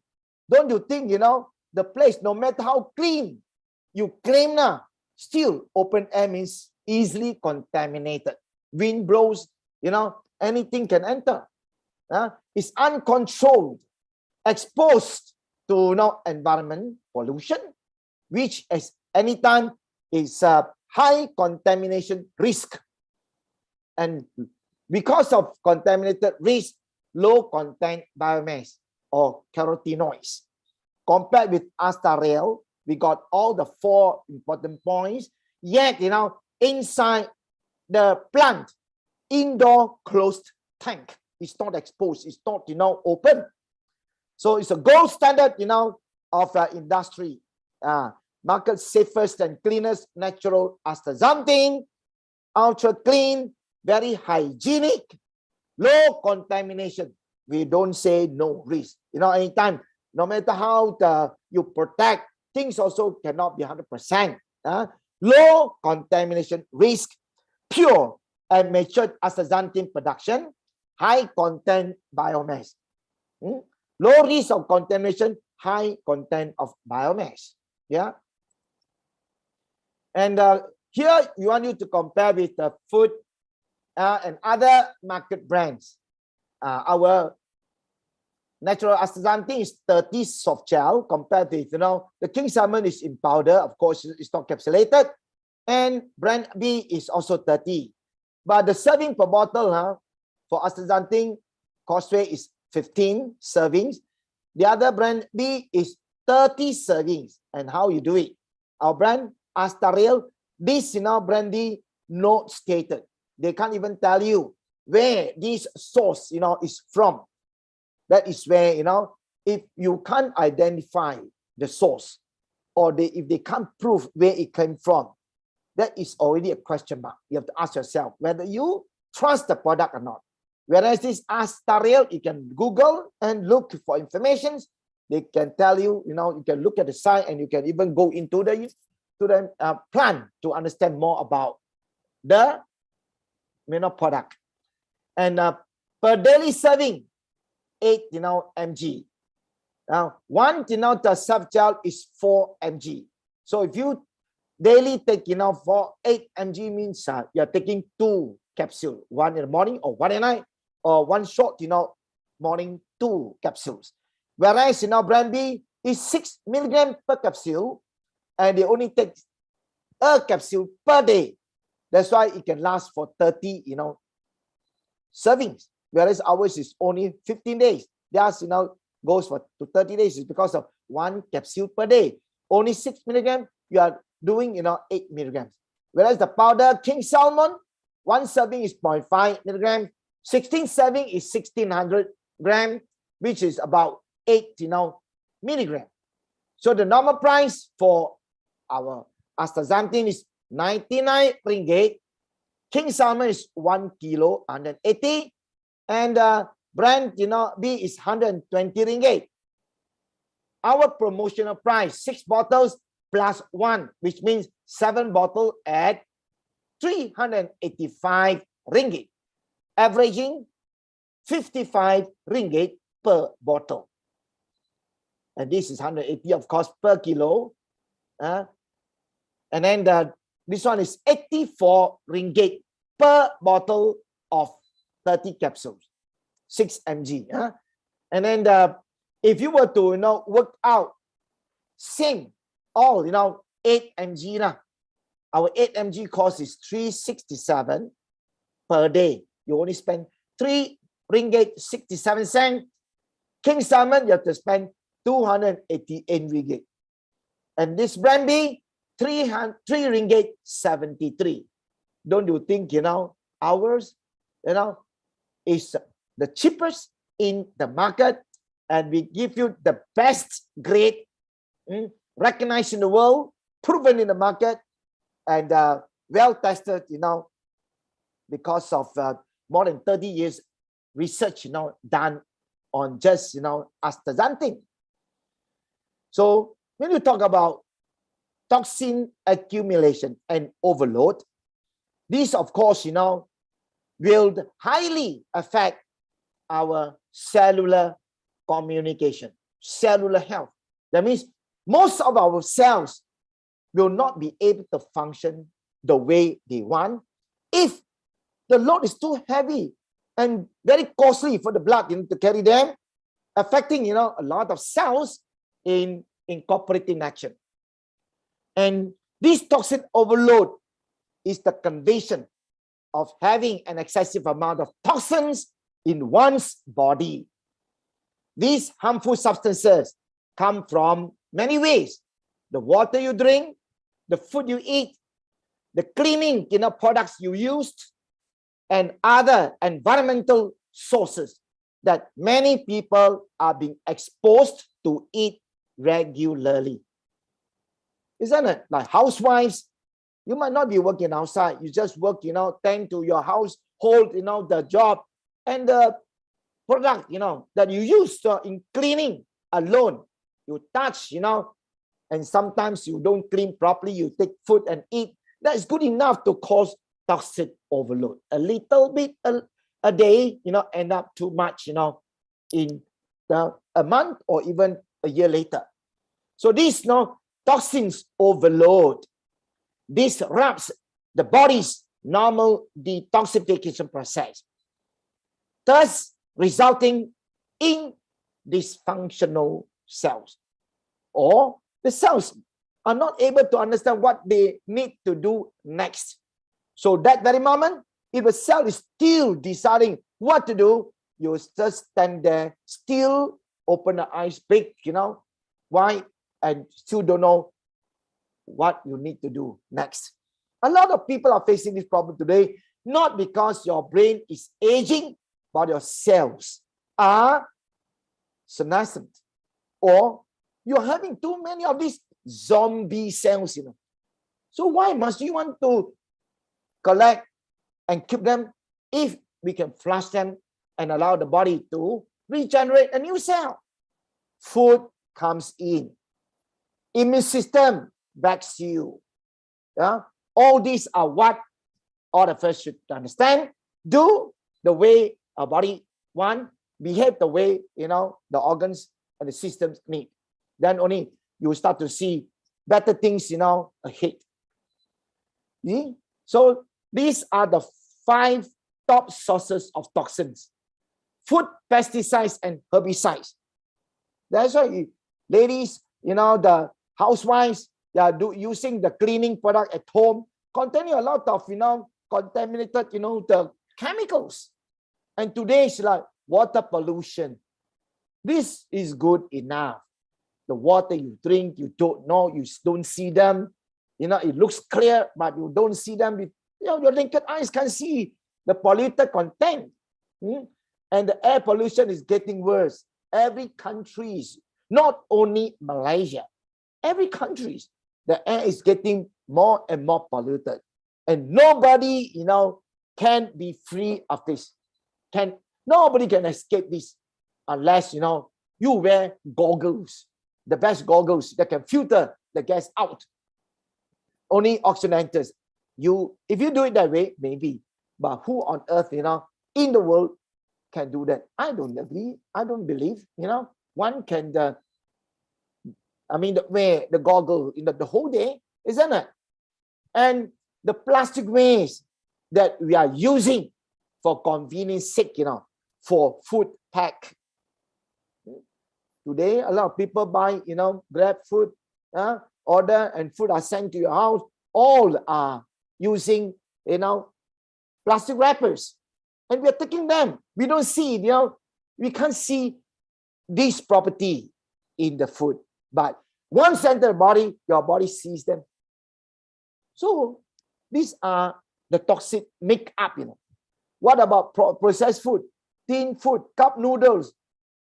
Don't you think, the place, no matter how clean you claim now, still open air means easily contaminated. Wind blows, anything can enter. It's uncontrolled, exposed to environment pollution, which is anytime is a high contamination risk. And because of contaminated risk, low content biomass or carotenoids. Compared with Astaril, We got all the 4 important points. Yet, inside the plant, indoor closed tank, it's not exposed, it's not, open. So it's a gold standard, of industry. Market safest and cleanest natural astaxanthin, ultra clean, very hygienic, low contamination. We don't say no risk. Anytime, no matter how you protect, things also cannot be 100%. Low contamination risk, pure and matured astaxanthin production, high content biomass. Low risk of contamination, high content of biomass. Yeah. And here we want you to compare with the food and other market brands. Our natural astaxanthin is 30 soft gel compared with, the king salmon is in powder. Of course, it's not capsulated. And brand B is also 30. But the serving per bottle for astaxanthin, Cosway is 15 servings. The other brand B is 30 servings. And how you do it? Our brand, Astaril, this brand B, not stated. They can't even tell you where this source, is from. That is where, if you can't identify the source, or if they can't prove where it came from, that is already a question mark. You have to ask yourself whether you trust the product or not. Whereas this Astaril, you can Google and look for information. They can tell you, you can look at the site and you can even go into the plant to understand more about the product. And per daily serving, 8 mg. Now, one the soft gel is 4 mg. So if you daily take for 8 mg means you're taking 2 capsules, one in the morning or one at night, or one short morning 2 capsules. Whereas brand B is 6 milligrams per capsule, and they only take a capsule per day. That's why it can last for 30 servings, whereas ours is only 15 days. Theirs goes for to 30 days. It's because of 1 capsule per day. Only 6 milligrams, you are doing 8 milligrams. Whereas the powder king salmon, 1 serving is 0.5 milligrams, 16 serving is 1600 grams, which is about 8 milligrams. So the normal price for our astaxanthin is 99 ringgit. King salmon is 1 kilo, 180. And brand B is 120 ringgit. Our promotional price, 6 bottles plus 1, which means 7 bottles at 385 ringgit, averaging 55 ringgit per bottle. And this is 180, of course, per kilo. And then this one is 84 ringgit per bottle of 30 capsules, 6 mg. And then if you were to work out, same all 8 mg. Our 8 mg cost is 367 per day. You only spend 3 ringgit 67 cents. King salmon, you have to spend 288 ringgit. And this brand B, 3 ringgit 73. Don't you think ours is the cheapest in the market, and we give you the best grade, recognized in the world, proven in the market, and well tested, because of more than 30 years research, done on just, astaxanthin. So when you talk about toxin accumulation and overload, this, of course, will highly affect our cellular communication, cellular health. That means most of our cells will not be able to function the way they want if the load is too heavy and very costly for the blood to carry them, affecting a lot of cells in cooperating action. And this toxin overload is the condition of having an excessive amount of toxins in one's body. These harmful substances come from many ways. the water you drink, the food you eat, the cleaning, products you used, and other environmental sources that many people are being exposed to eat regularly. Isn't it? Like housewives, you might not be working outside. You just work, tend to your household, the job and the product, that you use in cleaning alone. You touch, and sometimes you don't clean properly. You take food and eat. That is good enough to cause toxic overload. A little bit a day, end up too much, in a month or even a year later. So these toxins overload disrupts the body's normal detoxification process, thus resulting in dysfunctional cells, or the cells are not able to understand what they need to do next. So that very moment, if a cell is still deciding what to do, you just stand there, still open the eyes big, wide, and still don't know what you need to do next. A lot of people are facing this problem today, not because your brain is aging, but your cells are senescent, or you're having too many of these zombie cells, So why must you want to collect and keep them if we can flush them and allow the body to regenerate a new cell? Food comes in. Immune system backs you. Yeah? All these are what all of us should understand. Do the way our body want, behave the way, the organs and the systems need. Then only you start to see better things, ahead. See? So these are the 5 top sources of toxins: food, pesticides, and herbicides. That's why, ladies, the housewives, they are using the cleaning product at home, containing a lot of, contaminated, the chemicals. And today it's like water pollution. This is good enough. The water you drink, you don't know, you don't see them. It looks clear, but you don't see them. Your naked eyes can see the polluted content. And the air pollution is getting worse. Every country, not only Malaysia, every country, the air is getting more and more polluted. And nobody, can be free of this. Nobody can escape this unless, you wear goggles, the best goggles that can filter the gas out. Only oxygenators. If you do it that way, maybe. But who on earth, in the world can do that? I don't agree. I don't believe, one can, wear the goggle the whole day, isn't it? And the plastic waste that we are using for convenience sake, for food pack. Today, a lot of people buy, Grab food, order, and food are sent to your house. All are using, plastic wrappers. And we are taking them. We don't see, we can't see this property in the food. But once enter the body, your body sees them. So these are the toxic makeup, What about processed food, tin food, cup noodles?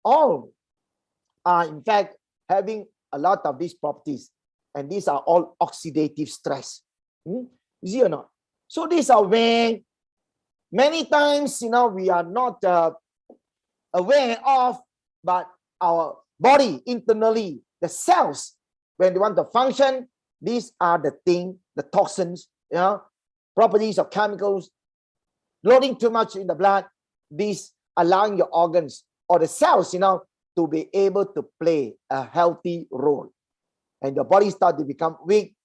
All are in fact having a lot of these properties. And these are all oxidative stress. You see or not? So these are where many times, we are not aware of, but our body internally, the cells, when they want to function, these are the thing, the toxins, properties of chemicals, loading too much in the blood, these allowing your organs or the cells, to be able to play a healthy role. And your body start to become weak,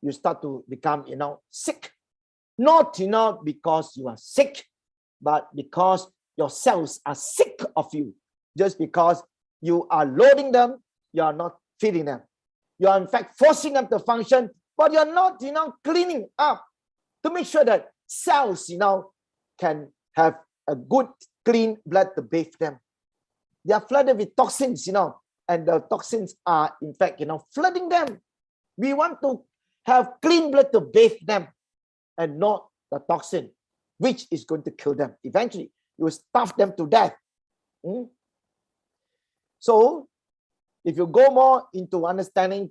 you start to become, sick. Not, because you are sick, but because your cells are sick of you. Just because you are loading them, you are not feeding them. You are in fact forcing them to function, but you're not, cleaning up to make sure that cells, can have a good, clean blood to bathe them. They are flooded with toxins, and the toxins are in fact, flooding them. We want to have clean blood to bathe them and not the toxin, which is going to kill them. Eventually, you will starve them to death. So, if you go more into understanding,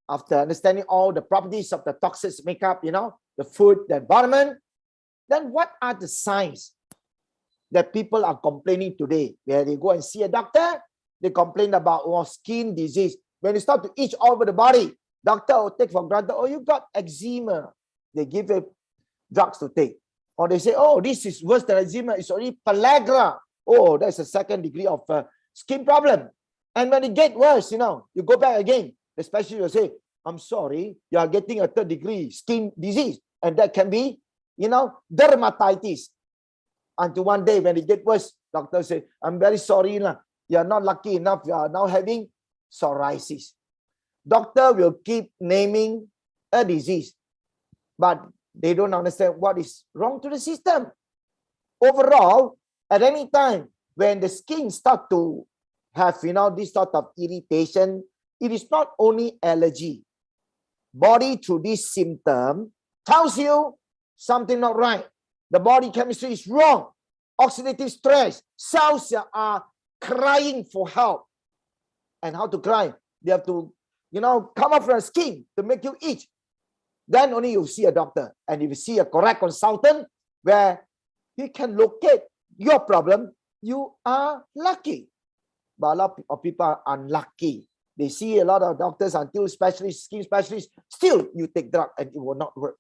after understanding all the properties of the toxins makeup, the food, the environment, then what are the signs that people are complaining today? Where they go and see a doctor, they complain about skin disease. When you start to itch all over the body, doctor will take for granted, you got eczema. They give you drugs to take. Or they say, this is worse than eczema. It's already pellagra. That's a second degree of skin problem. And when it gets worse, you go back again. The specialist will say, I'm sorry, you are getting a third degree skin disease. And that can be, dermatitis. Until one day when it gets worse, doctor say, I'm very sorry. You are not lucky enough. You are now having psoriasis. Doctor will keep naming a disease, but they don't understand what is wrong to the system. Overall, at any time when the skin start to have this sort of irritation, it is not only allergy. Body through this symptom tells you something not right. The body chemistry is wrong. Oxidative stress. Cells are crying for help. And how to cry? They have to, come up from the skin to make you itch. Then only you see a doctor. And if you see a correct consultant where he can locate your problem, you are lucky. But a lot of people are unlucky. They see a lot of doctors until specialists, skin specialists, still you take drug and it will not work.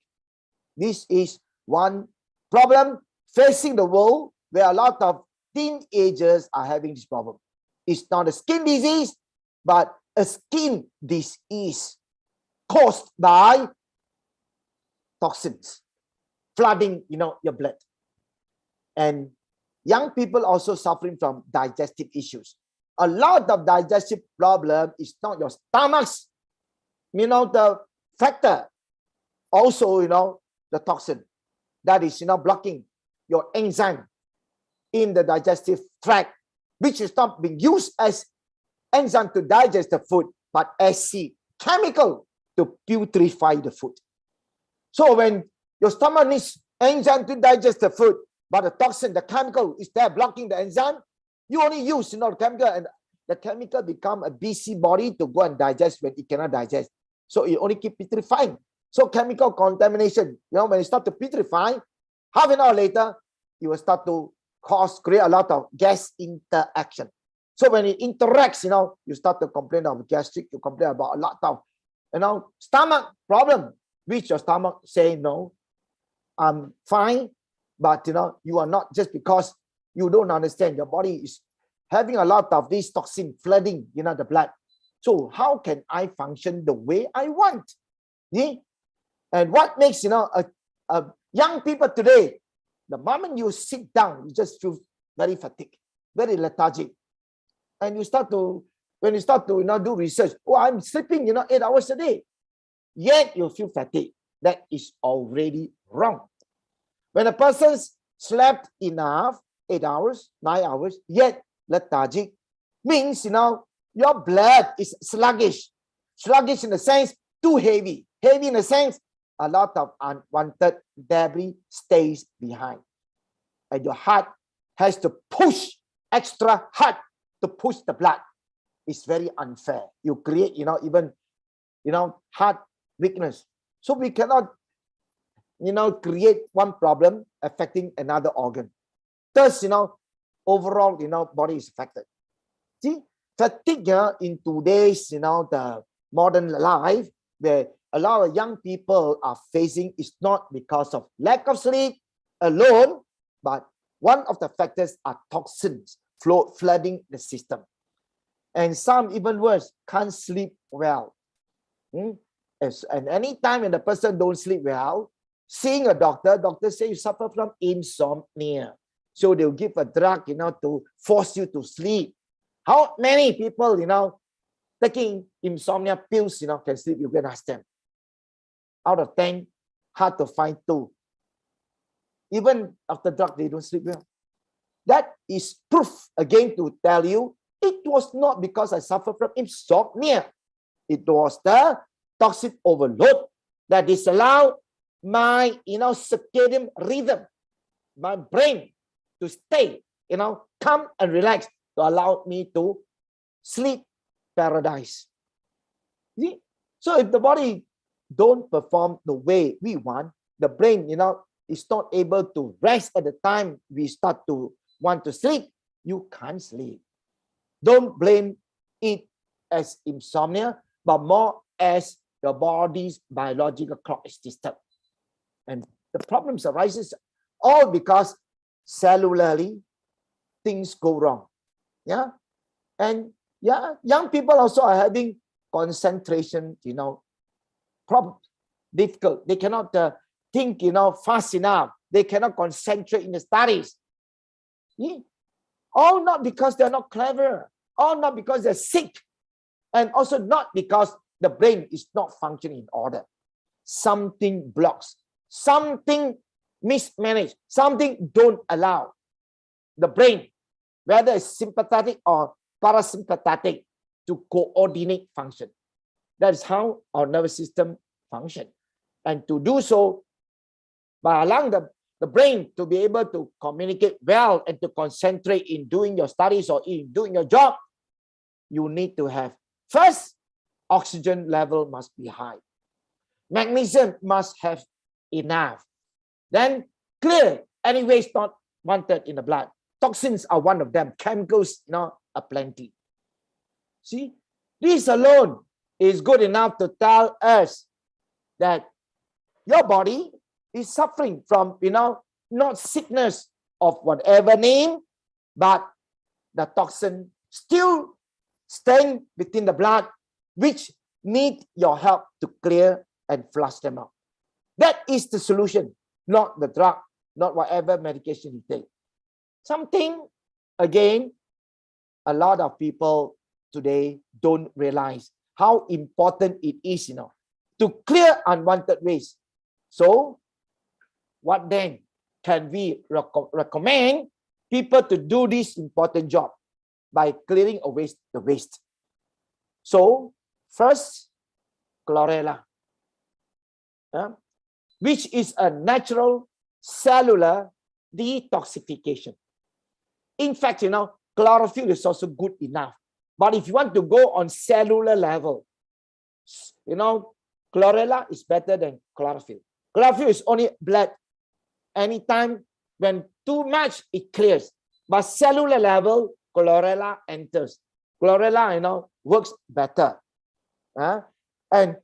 This is one problem facing the world where a lot of teenagers are having this problem. It's not a skin disease, but a skin disease caused by toxins flooding, your blood. And young people also suffering from digestive issues. A lot of digestive problem is not your stomach's, the factor. Also, the toxin that is, blocking your enzyme in the digestive tract, which is not being used as enzyme to digest the food, but as a chemical to putrefy the food. So when your stomach needs enzyme to digest the food, but the toxin, the chemical is there blocking the enzyme, you only use, the chemical, and the chemical become a busy body to go and digest when it cannot digest. So it only keep putrefying. So chemical contamination, when it start to putrefy, half an hour later, it will start to create a lot of gas interaction. So when it interacts, you start to complain of gastric, you complain about a lot of, stomach problem, which your stomach say, no, I'm fine, but, you are not, just because you don't understand. Your body is having a lot of this toxin flooding, the blood. So how can I function the way I want? Yeah? And what makes, a young people today, the moment you sit down, you just feel very fatigued, very lethargic. And you start to, when you start to do research, I'm sleeping, 8 hours a day. Yet you feel fatigued. That is already wrong. When a person slept enough, 8 hours, 9 hours, yet lethargic, means, your blood is sluggish. Sluggish in the sense, too heavy. Heavy in the sense, a lot of unwanted debris stays behind. And your heart has to push extra hard to push the blood. It's very unfair. You create, even, heart weakness. So we cannot, create one problem affecting another organ. Thus, overall, body is affected. See, fatigue in today's, the modern life, where a lot of young people are facing, is not because of lack of sleep alone, but one of the factors are toxins flooding the system. And some, even worse, can't sleep well. And any time when the person don't sleep well, seeing a doctor say you suffer from insomnia. So they'll give a drug, to force you to sleep. How many people, taking insomnia pills, can sleep? You can ask them. Out of 10, hard to find 2. Even after drug, they don't sleep well. That is proof, again, to tell you, it was not because I suffer from insomnia. It was the toxic overload that disallow my, circadian rhythm, my brain to stay, calm and relaxed to allow me to sleep paradise. See? So if the body don't perform the way we want, the brain, is not able to rest at the time we start to want to sleep, you can't sleep. Don't blame it as insomnia, but more as your body's biological clock is disturbed. And the problems arises all because cellularly things go wrong. Yeah. And yeah, young people also are having concentration, problem, difficult. They cannot think, fast enough. They cannot concentrate in the studies. Yeah. All not because they're not clever, all not because they're sick, and also not because the brain is not functioning in order. Something blocks, something mismanaged, something don't allow the brain, whether it's sympathetic or parasympathetic, to coordinate function. That is how our nervous system functions. And to do so, by allowing the brain to be able to communicate well and to concentrate in doing your studies or in doing your job, you need to have, first, oxygen level must be high. Magnesium must have enough. Then clear any waste not wanted in the blood. Toxins are one of them. Chemicals, are plenty. See, this alone is good enough to tell us that your body is suffering from, not sickness of whatever name, but the toxin still staying within the blood, which need your help to clear and flush them out. That is the solution, not the drug, not whatever medication you take. Something, again, a lot of people today don't realize how important it is, to clear unwanted waste. So, what then can we recommend people to do this important job by clearing away the waste? So, first, chlorella, which is a natural cellular detoxification. In fact, chlorophyll is also good enough. But if you want to go on cellular level, chlorella is better than chlorophyll. Chlorophyll is only blood. Anytime when too much, it clears. But cellular level, chlorella enters. Chlorella, works better. And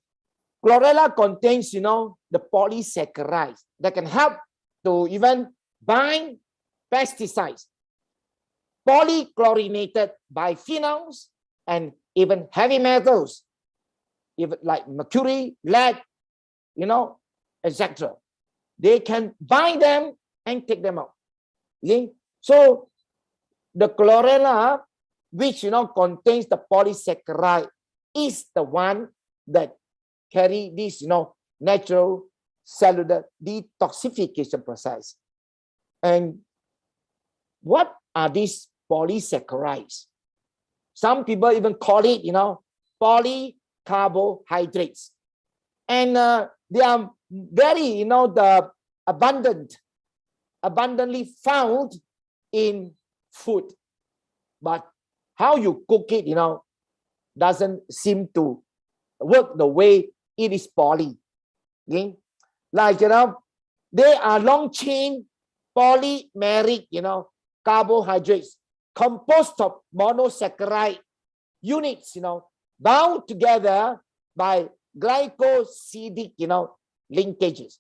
chlorella contains, the polysaccharides that can help to even bind pesticides, polychlorinated biphenyls, and even heavy metals, even like mercury, lead, etc. They can bind them and take them out. Okay? So the chlorella, which contains the polysaccharide, is the one that carry this natural cellular detoxification process. And what are these polysaccharides? Some people even call it polycarbohydrates, and they are very the abundantly found in food, but how you cook it doesn't seem to work the way it is poly. Okay? Like they are long chain polymeric carbohydrates composed of monosaccharide units bound together by glycosidic linkages.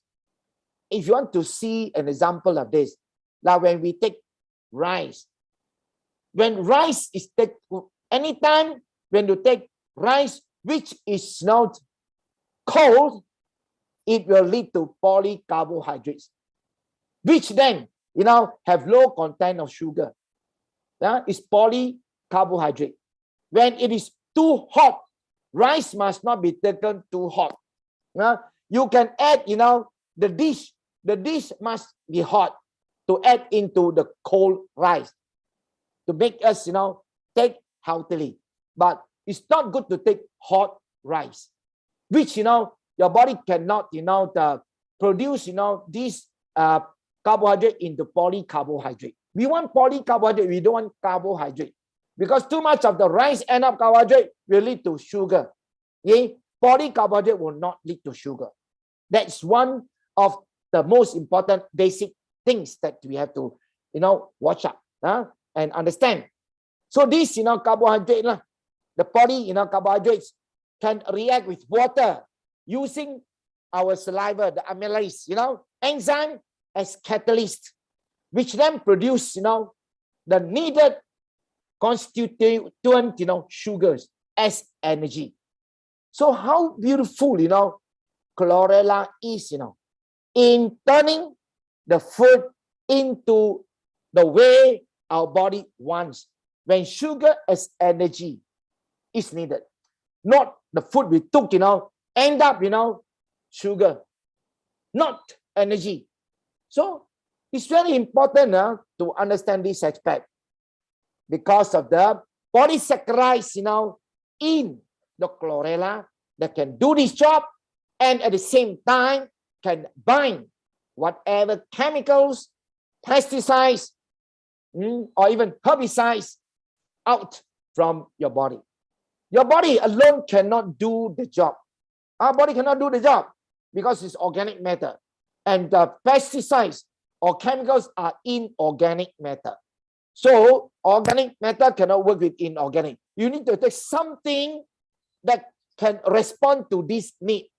If you want to see an example of this, like when we take rice, when rice is taken, anytime when you take rice which is not cold, it will lead to polycarbohydrates, which then have low content of sugar. It's polycarbohydrate. When it is too hot, rice must not be taken too hot. You can add the dish. The dish must be hot to add into the cold rice to make us take healthily. But it's not good to take hot rice. which, your body cannot, produce, these carbohydrate into polycarbohydrate. We want polycarbohydrate, we don't want carbohydrate. Because too much of the rice end up carbohydrate will lead to sugar. Okay? Polycarbohydrate will not lead to sugar. That's one of the most important basic things that we have to, watch out and understand. So this, carbohydrate, the carbohydrates can react with water using our saliva, the amylase, enzyme as catalyst, which then produce, the needed constituent, sugars as energy. So how beautiful, chlorella is, in turning the food into the way our body wants. When sugar as energy is needed, not the food we took, end up, sugar, not energy. So it's very important to understand this aspect because of the polysaccharides, in the chlorella that can do this job and at the same time can bind whatever chemicals, pesticides, or even herbicides out from your body. Your body alone cannot do the job. Our body cannot do the job because it's organic matter. And the pesticides or chemicals are inorganic matter. So organic matter cannot work with inorganic. You need to take something that can respond to this need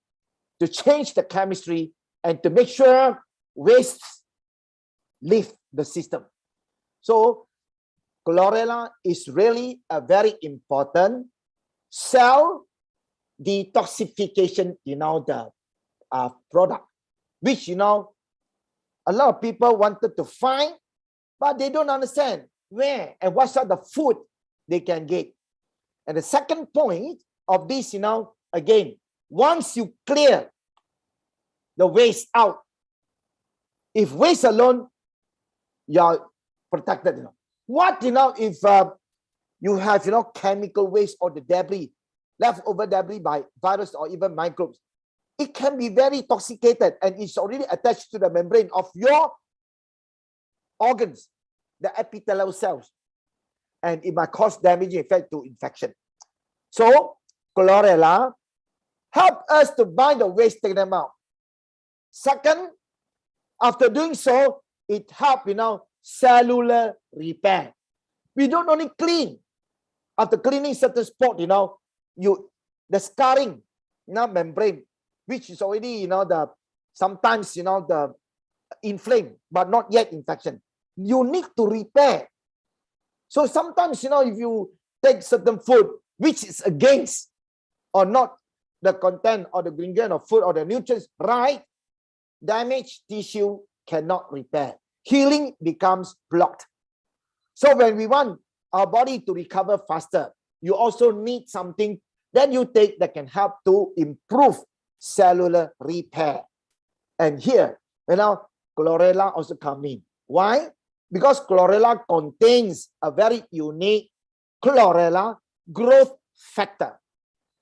to change the chemistry and to make sure wastes leave the system. So chlorella is really a very important cell detoxification, the product, which, a lot of people wanted to find, but they don't understand where and what sort of food they can get. And the second point of this, again, once you clear the waste out, if waste alone, you're protected. What, if you have, chemical waste or the debris, leftover debris by virus or even microbes, it can be very intoxicated and it's already attached to the membrane of your organs, the epithelial cells, and it might cause damaging effect to infection. So chlorella help us to bind the waste, take them out. Second, after doing so, it help, cellular repair. We don't only clean. After cleaning certain spot, the scarring, membrane, which is already, sometimes, the inflamed, but not yet infection. You need to repair. So sometimes, if you take certain food, which is against or not the content or the ingredient of food or the nutrients, right? Damaged tissue cannot repair. Healing becomes blocked. So when we want our body to recover faster, you also need something that you take that can help to improve cellular repair. And here, chlorella also come in. Why? Because chlorella contains a very unique chlorella growth factor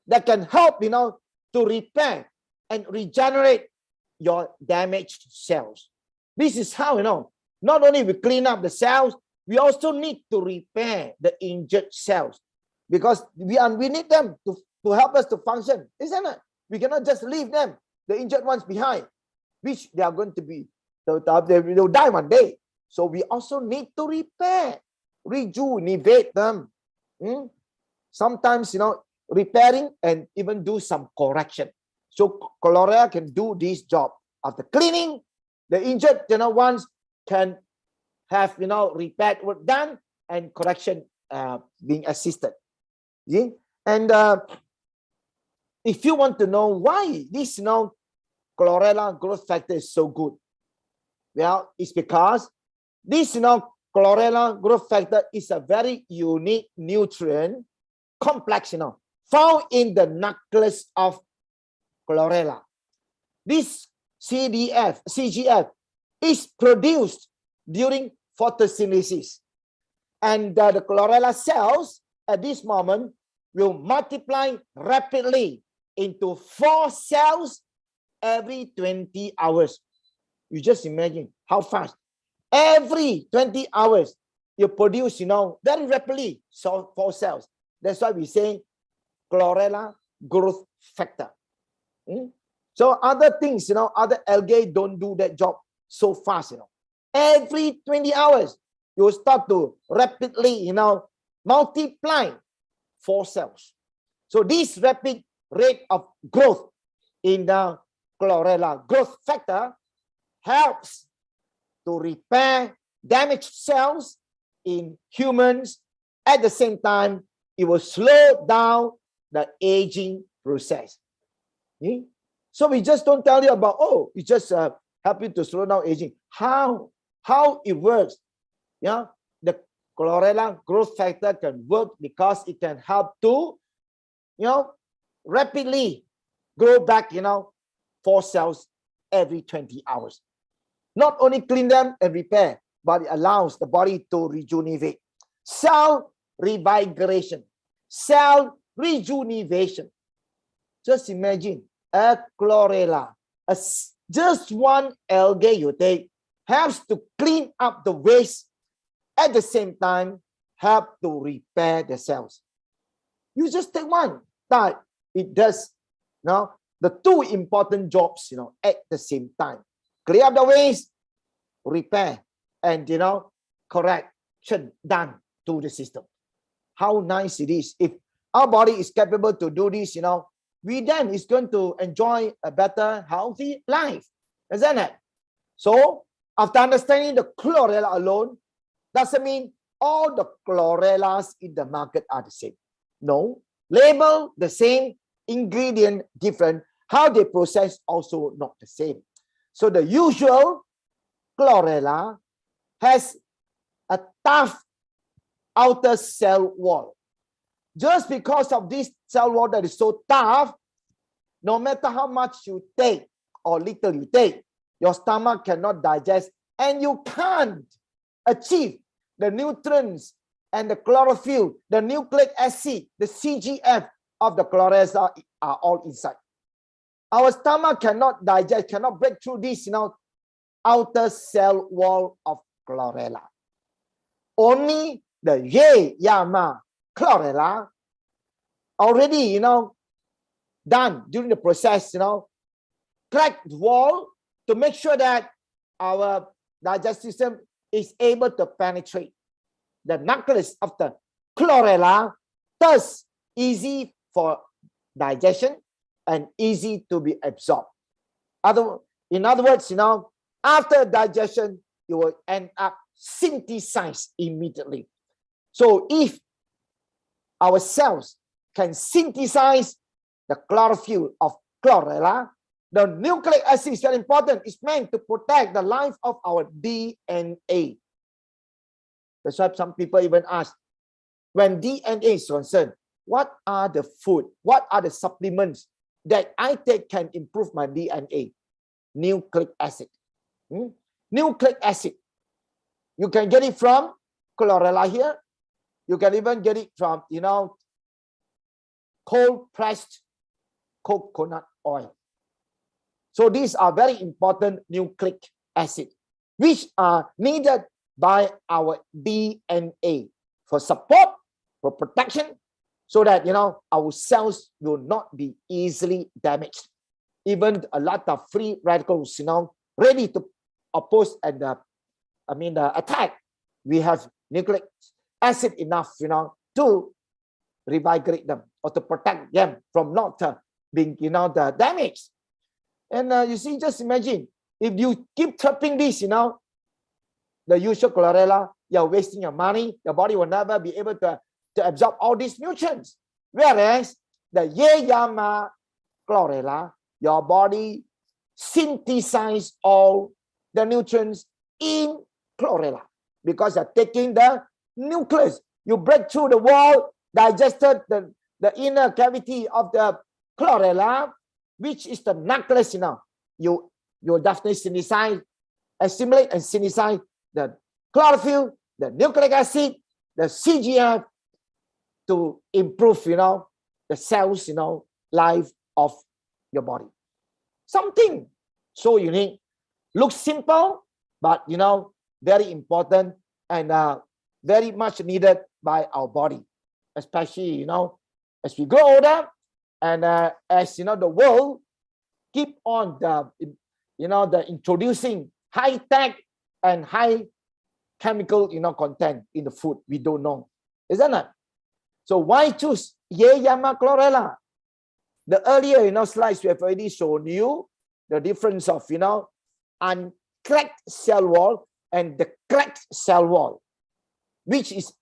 that can help, to repair and regenerate your damaged cells. This is how, not only we clean up the cells, we also need to repair the injured cells because we need them to help us to function, isn't it? We cannot just leave them, the injured ones behind, which they are going to be, they will die one day. So we also need to repair, rejuvenate them. Sometimes, repairing and even do some correction. So chlorella can do this job. After cleaning, the injured ones can have, repaired work done and correction being assisted. Yeah? And if you want to know why this, chlorella growth factor is so good, well, it's because this, chlorella growth factor is a very unique nutrient complex, found in the nucleus of chlorella. This CGF is produced during photosynthesis. And the chlorella cells at this moment will multiply rapidly into 4 cells every 20 hours. You just imagine how fast. Every 20 hours, you produce, very rapidly, so 4 cells. That's why we say chlorella growth factor. So other things, other algae don't do that job so fast, Every 20 hours, you start to rapidly, multiply 4 cells. So this rapid rate of growth in the chlorella growth factor helps to repair damaged cells in humans. At the same time, it will slow down the aging process. So we just don't tell you about, it just help you to slow down aging. How it works? Yeah, the chlorella growth factor can work because it can help to, rapidly grow back, 4 cells every 20 hours. Not only clean them and repair, but it allows the body to rejuvenate. Cell revigoration, cell rejuvenation. Just imagine a chlorella, just one algae you take, helps to clean up the waste, at the same time help to repair the cells. You just take one type, it does the 2 important jobs, at the same time. Clear up the waste, repair, and correction done to the system. How nice it is. If our body is capable to do this, we then is going to enjoy a better, healthy life. Isn't it? So, after understanding the chlorella alone, doesn't mean all the chlorellas in the market are the same. No. Label the same, ingredient different. How they process also not the same. So the usual chlorella has a tough outer cell wall. Just because of this cell wall that is so tough, no matter how much you take or little you take, your stomach cannot digest and you can't achieve the nutrients and the chlorophyll, the nucleic acid, the CGF of the chlorella are all inside. Our stomach cannot digest, cannot break through this, outer cell wall of chlorella. Only the Ye Yama chlorella already, done during the process, cracked wall to make sure that our digestive system is able to penetrate the nucleus of the chlorella, thus easy for digestion and easy to be absorbed. In other words, after digestion, you will end up synthesized immediately. So if our cells can synthesize the chlorophyll of chlorella, the nucleic acid is very important. It's meant to protect the life of our DNA. That's why some people even ask, when DNA is concerned, what are the food, what are the supplements that I take can improve my DNA? Nucleic acid. Nucleic acid. You can get it from chlorella here. You can even get it from, cold pressed coconut oil. So these are very important nucleic acid, which are needed by our DNA for support, for protection, so that, our cells will not be easily damaged. Even a lot of free radicals, ready to oppose and, attack. We have nucleic acid enough, to revigorate them or to protect them from not being, the damage. And you see, just imagine, if you keep trapping this, the usual chlorella, you're wasting your money. Your body will never be able to absorb all these nutrients. Whereas the Ye Yama chlorella, your body synthesize all the nutrients in chlorella because you're taking the nucleus. You break through the wall, digested the inner cavity of the chlorella, which is the nucleus. You definitely synthesize, assimilate and synthesize the chlorophyll, the nucleic acid, the CGF to improve, the cells, life of your body. Something so unique, looks simple, but very important and very much needed by our body, especially as we grow older and as the world keep on the introducing high tech and high chemical content in the food we don't know, isn't it? So why choose Yeyama chlorella? The earlier slides we have already shown you the difference of uncracked cell wall and the cracked cell wall, which is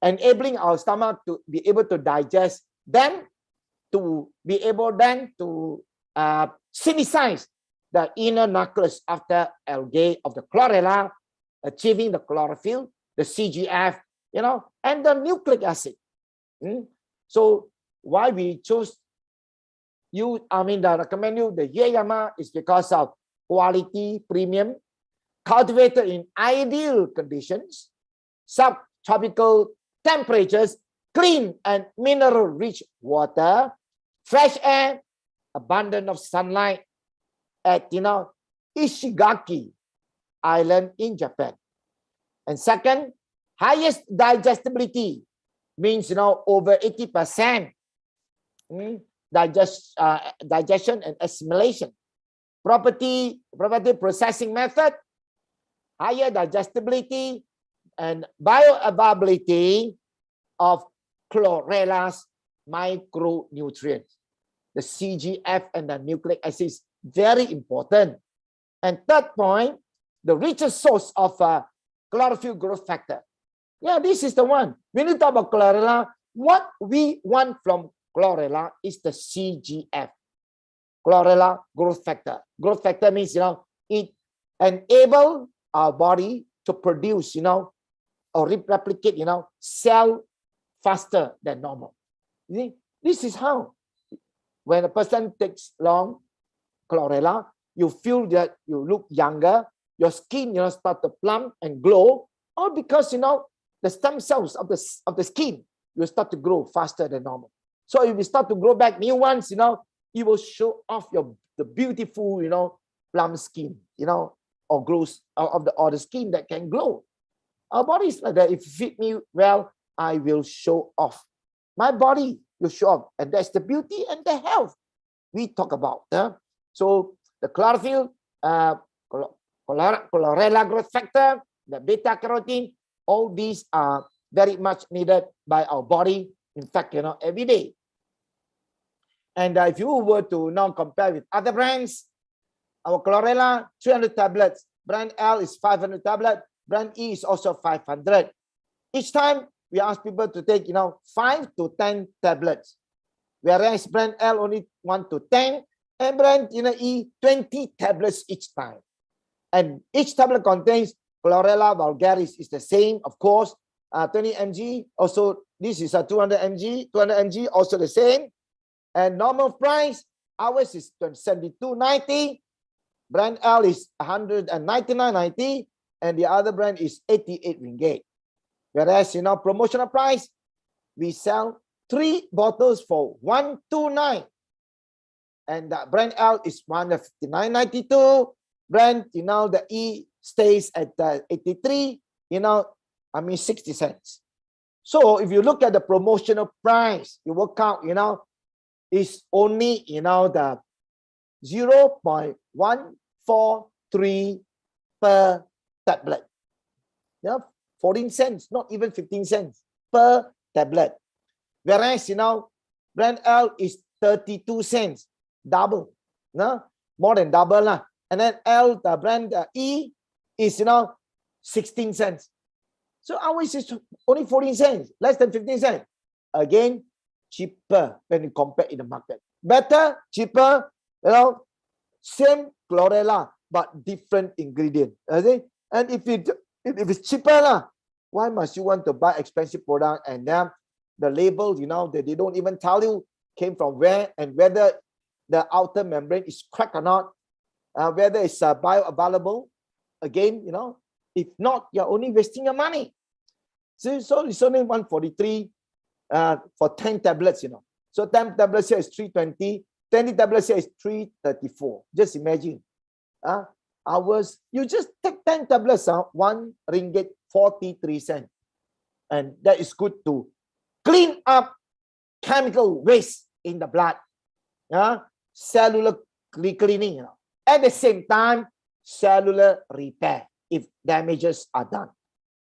enabling our stomach to be able to digest them, to be able then to synthesize the inner nucleus after algae of the chlorella, achieving the chlorophyll, the CGF, and the nucleic acid. So why we choose recommend you the Yeyama is because of quality, premium, cultivated in ideal conditions, subtropical temperatures, clean and mineral-rich water, fresh air, abundance of sunlight at Ishigaki Island in Japan. And second, highest digestibility means over 80% digestion and assimilation. Property processing method, higher digestibility and bioavailability of chlorella's micronutrients. The CGF and the nucleic acid is very important. And third point, the richest source of chlorophyll growth factor. Yeah, this is the one. When you talk about chlorella, what we want from chlorella is the CGF, chlorella growth factor. Growth factor means it enables our body to produce or replicate cell faster than normal. You see, this is how when a person takes long chlorella, you feel that you look younger, your skin start to plump and glow, all because the stem cells of the skin will start to grow faster than normal. So if you start to grow back new ones, it will show off the beautiful plump skin, or glows of the skin that can glow. Our body is like that. If you feed me well, I will show off. My body will show off, and that's the beauty and the health we talk about. So the chlorophyll, chlorella growth factor, the beta carotene, all these are very much needed by our body. In fact, every day. And if you were to now compare with other brands, our chlorella 300 tablets, brand L is 500 tablets, brand E is also 500. Each time we ask people to take 5 to 10 tablets, whereas brand L only 1 to 10, and brand E 20 tablets each time. And each tablet contains chlorella vulgaris is the same, of course, 20 mg. Also, this is a 200 mg, also the same. And normal price, ours is 72.90. Brand L is 199.90, and the other brand is 88 ringgit. Whereas promotional price, we sell 3 bottles for 129, and the brand L is 159.92. Brand the E stays at 83. 60 cents. So if you look at the promotional price, you work out is only the 0.143 per tablet. 14 cents, not even 15 cents per tablet. Whereas brand L is 32 cents, double, more than double lah. And then the brand E is 16 cents. So ours is only 14 cents, less than 15 cents. Again, cheaper when you compare in the market. Better, cheaper, same chlorella, but different ingredient. And if it's cheaper, why must you want to buy expensive product and then the label, that they don't even tell you came from where and whether the outer membrane is cracked or not, whether it's bioavailable. Again, if not, you're only wasting your money. So it's only 143 for 10 tablets, So 10 tablets here is 320. 20 tablets here is 334. Just imagine. Hours, you just take 10 tablets, 1 ringgit 43 cents. And that is good to clean up chemical waste in the blood. Cellular cleaning. At the same time, cellular repair if damages are done.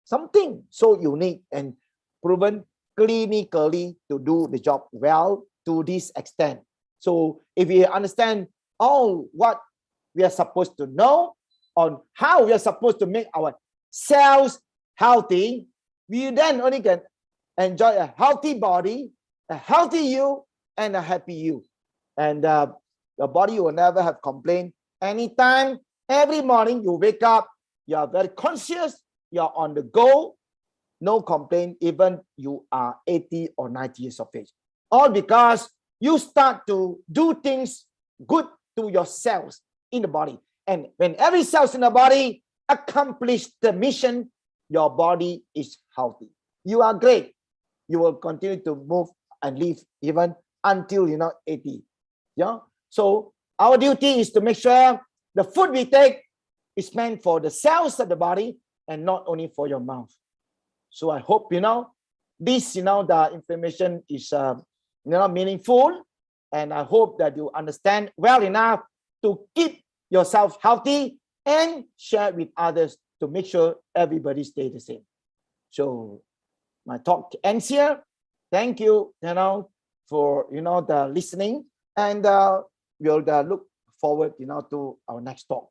Something so unique and proven clinically to do the job well to this extent. So if we understand all what we are supposed to know on how we are supposed to make our cells healthy, we then only can enjoy a healthy body, a healthy you, and a happy you. And your body will never have complaint. Anytime, every morning you wake up, you are very conscious, you are on the go, no complaint, even you are 80 or 90 years of age. All because you start to do things good to your cells in the body. And when every cell in the body accomplish the mission, your body is healthy. You are great. You will continue to move and live even until 80. Yeah. So our duty is to make sure the food we take is meant for the cells of the body and not only for your mouth. So I hope this the information is meaningful, and I hope that you understand well enough to keep yourself healthy and share with others to make sure everybody stay the same. So my talk ends here. Thank you, for the listening, and we'll look forward to our next talk.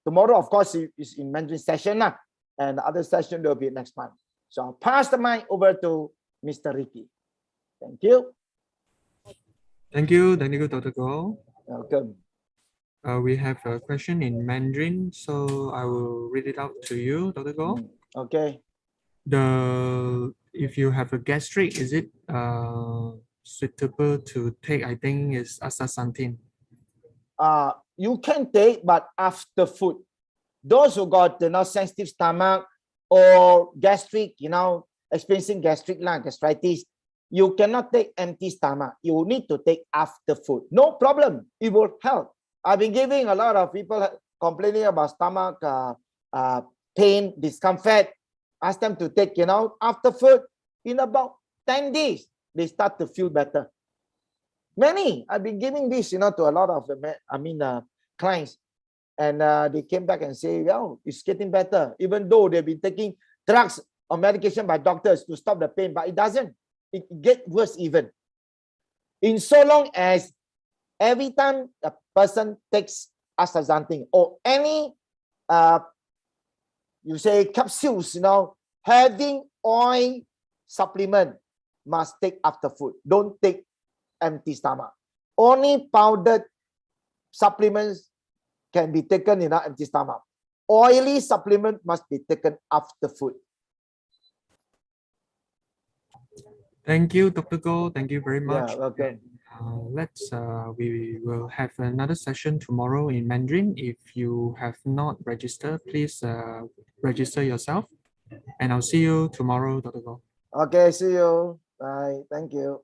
Tomorrow, of course, is in Mandarin session, and the other session will be next month. So I'll pass the mic over to Mr. Ricky. Thank you. Thank you, Dr. Go. Welcome. We have a question in Mandarin, so I will read it out to you, Dr. Go. Okay. If you have a gastric, is it suitable to take? I think is astaxanthin. You can take, but after food. Those who got sensitive stomach or gastric, experiencing gastritis, you cannot take empty stomach. You need to take after food. No problem. It will help. I've been giving a lot of people complaining about stomach pain, discomfort. Ask them to take, after food. In about 10 days, they start to feel better. Many, I've been giving this, to a lot of clients. And they came back and say, well, it's getting better. Even though they've been taking drugs or medication by doctors to stop the pain, but it doesn't. It gets worse even. In so long as every time a person takes astaxanthin or any, you say capsules, having oil supplement must take after food. Don't take empty stomach. Only powdered supplements can be taken in an empty stomach. Oily supplement must be taken after food. Thank you, Dr. Go. Thank you very much. Yeah, welcome. We will have another session tomorrow in Mandarin. If you have not registered, please register yourself. And I'll see you tomorrow, Dr. Go. Okay, see you. Bye. Thank you.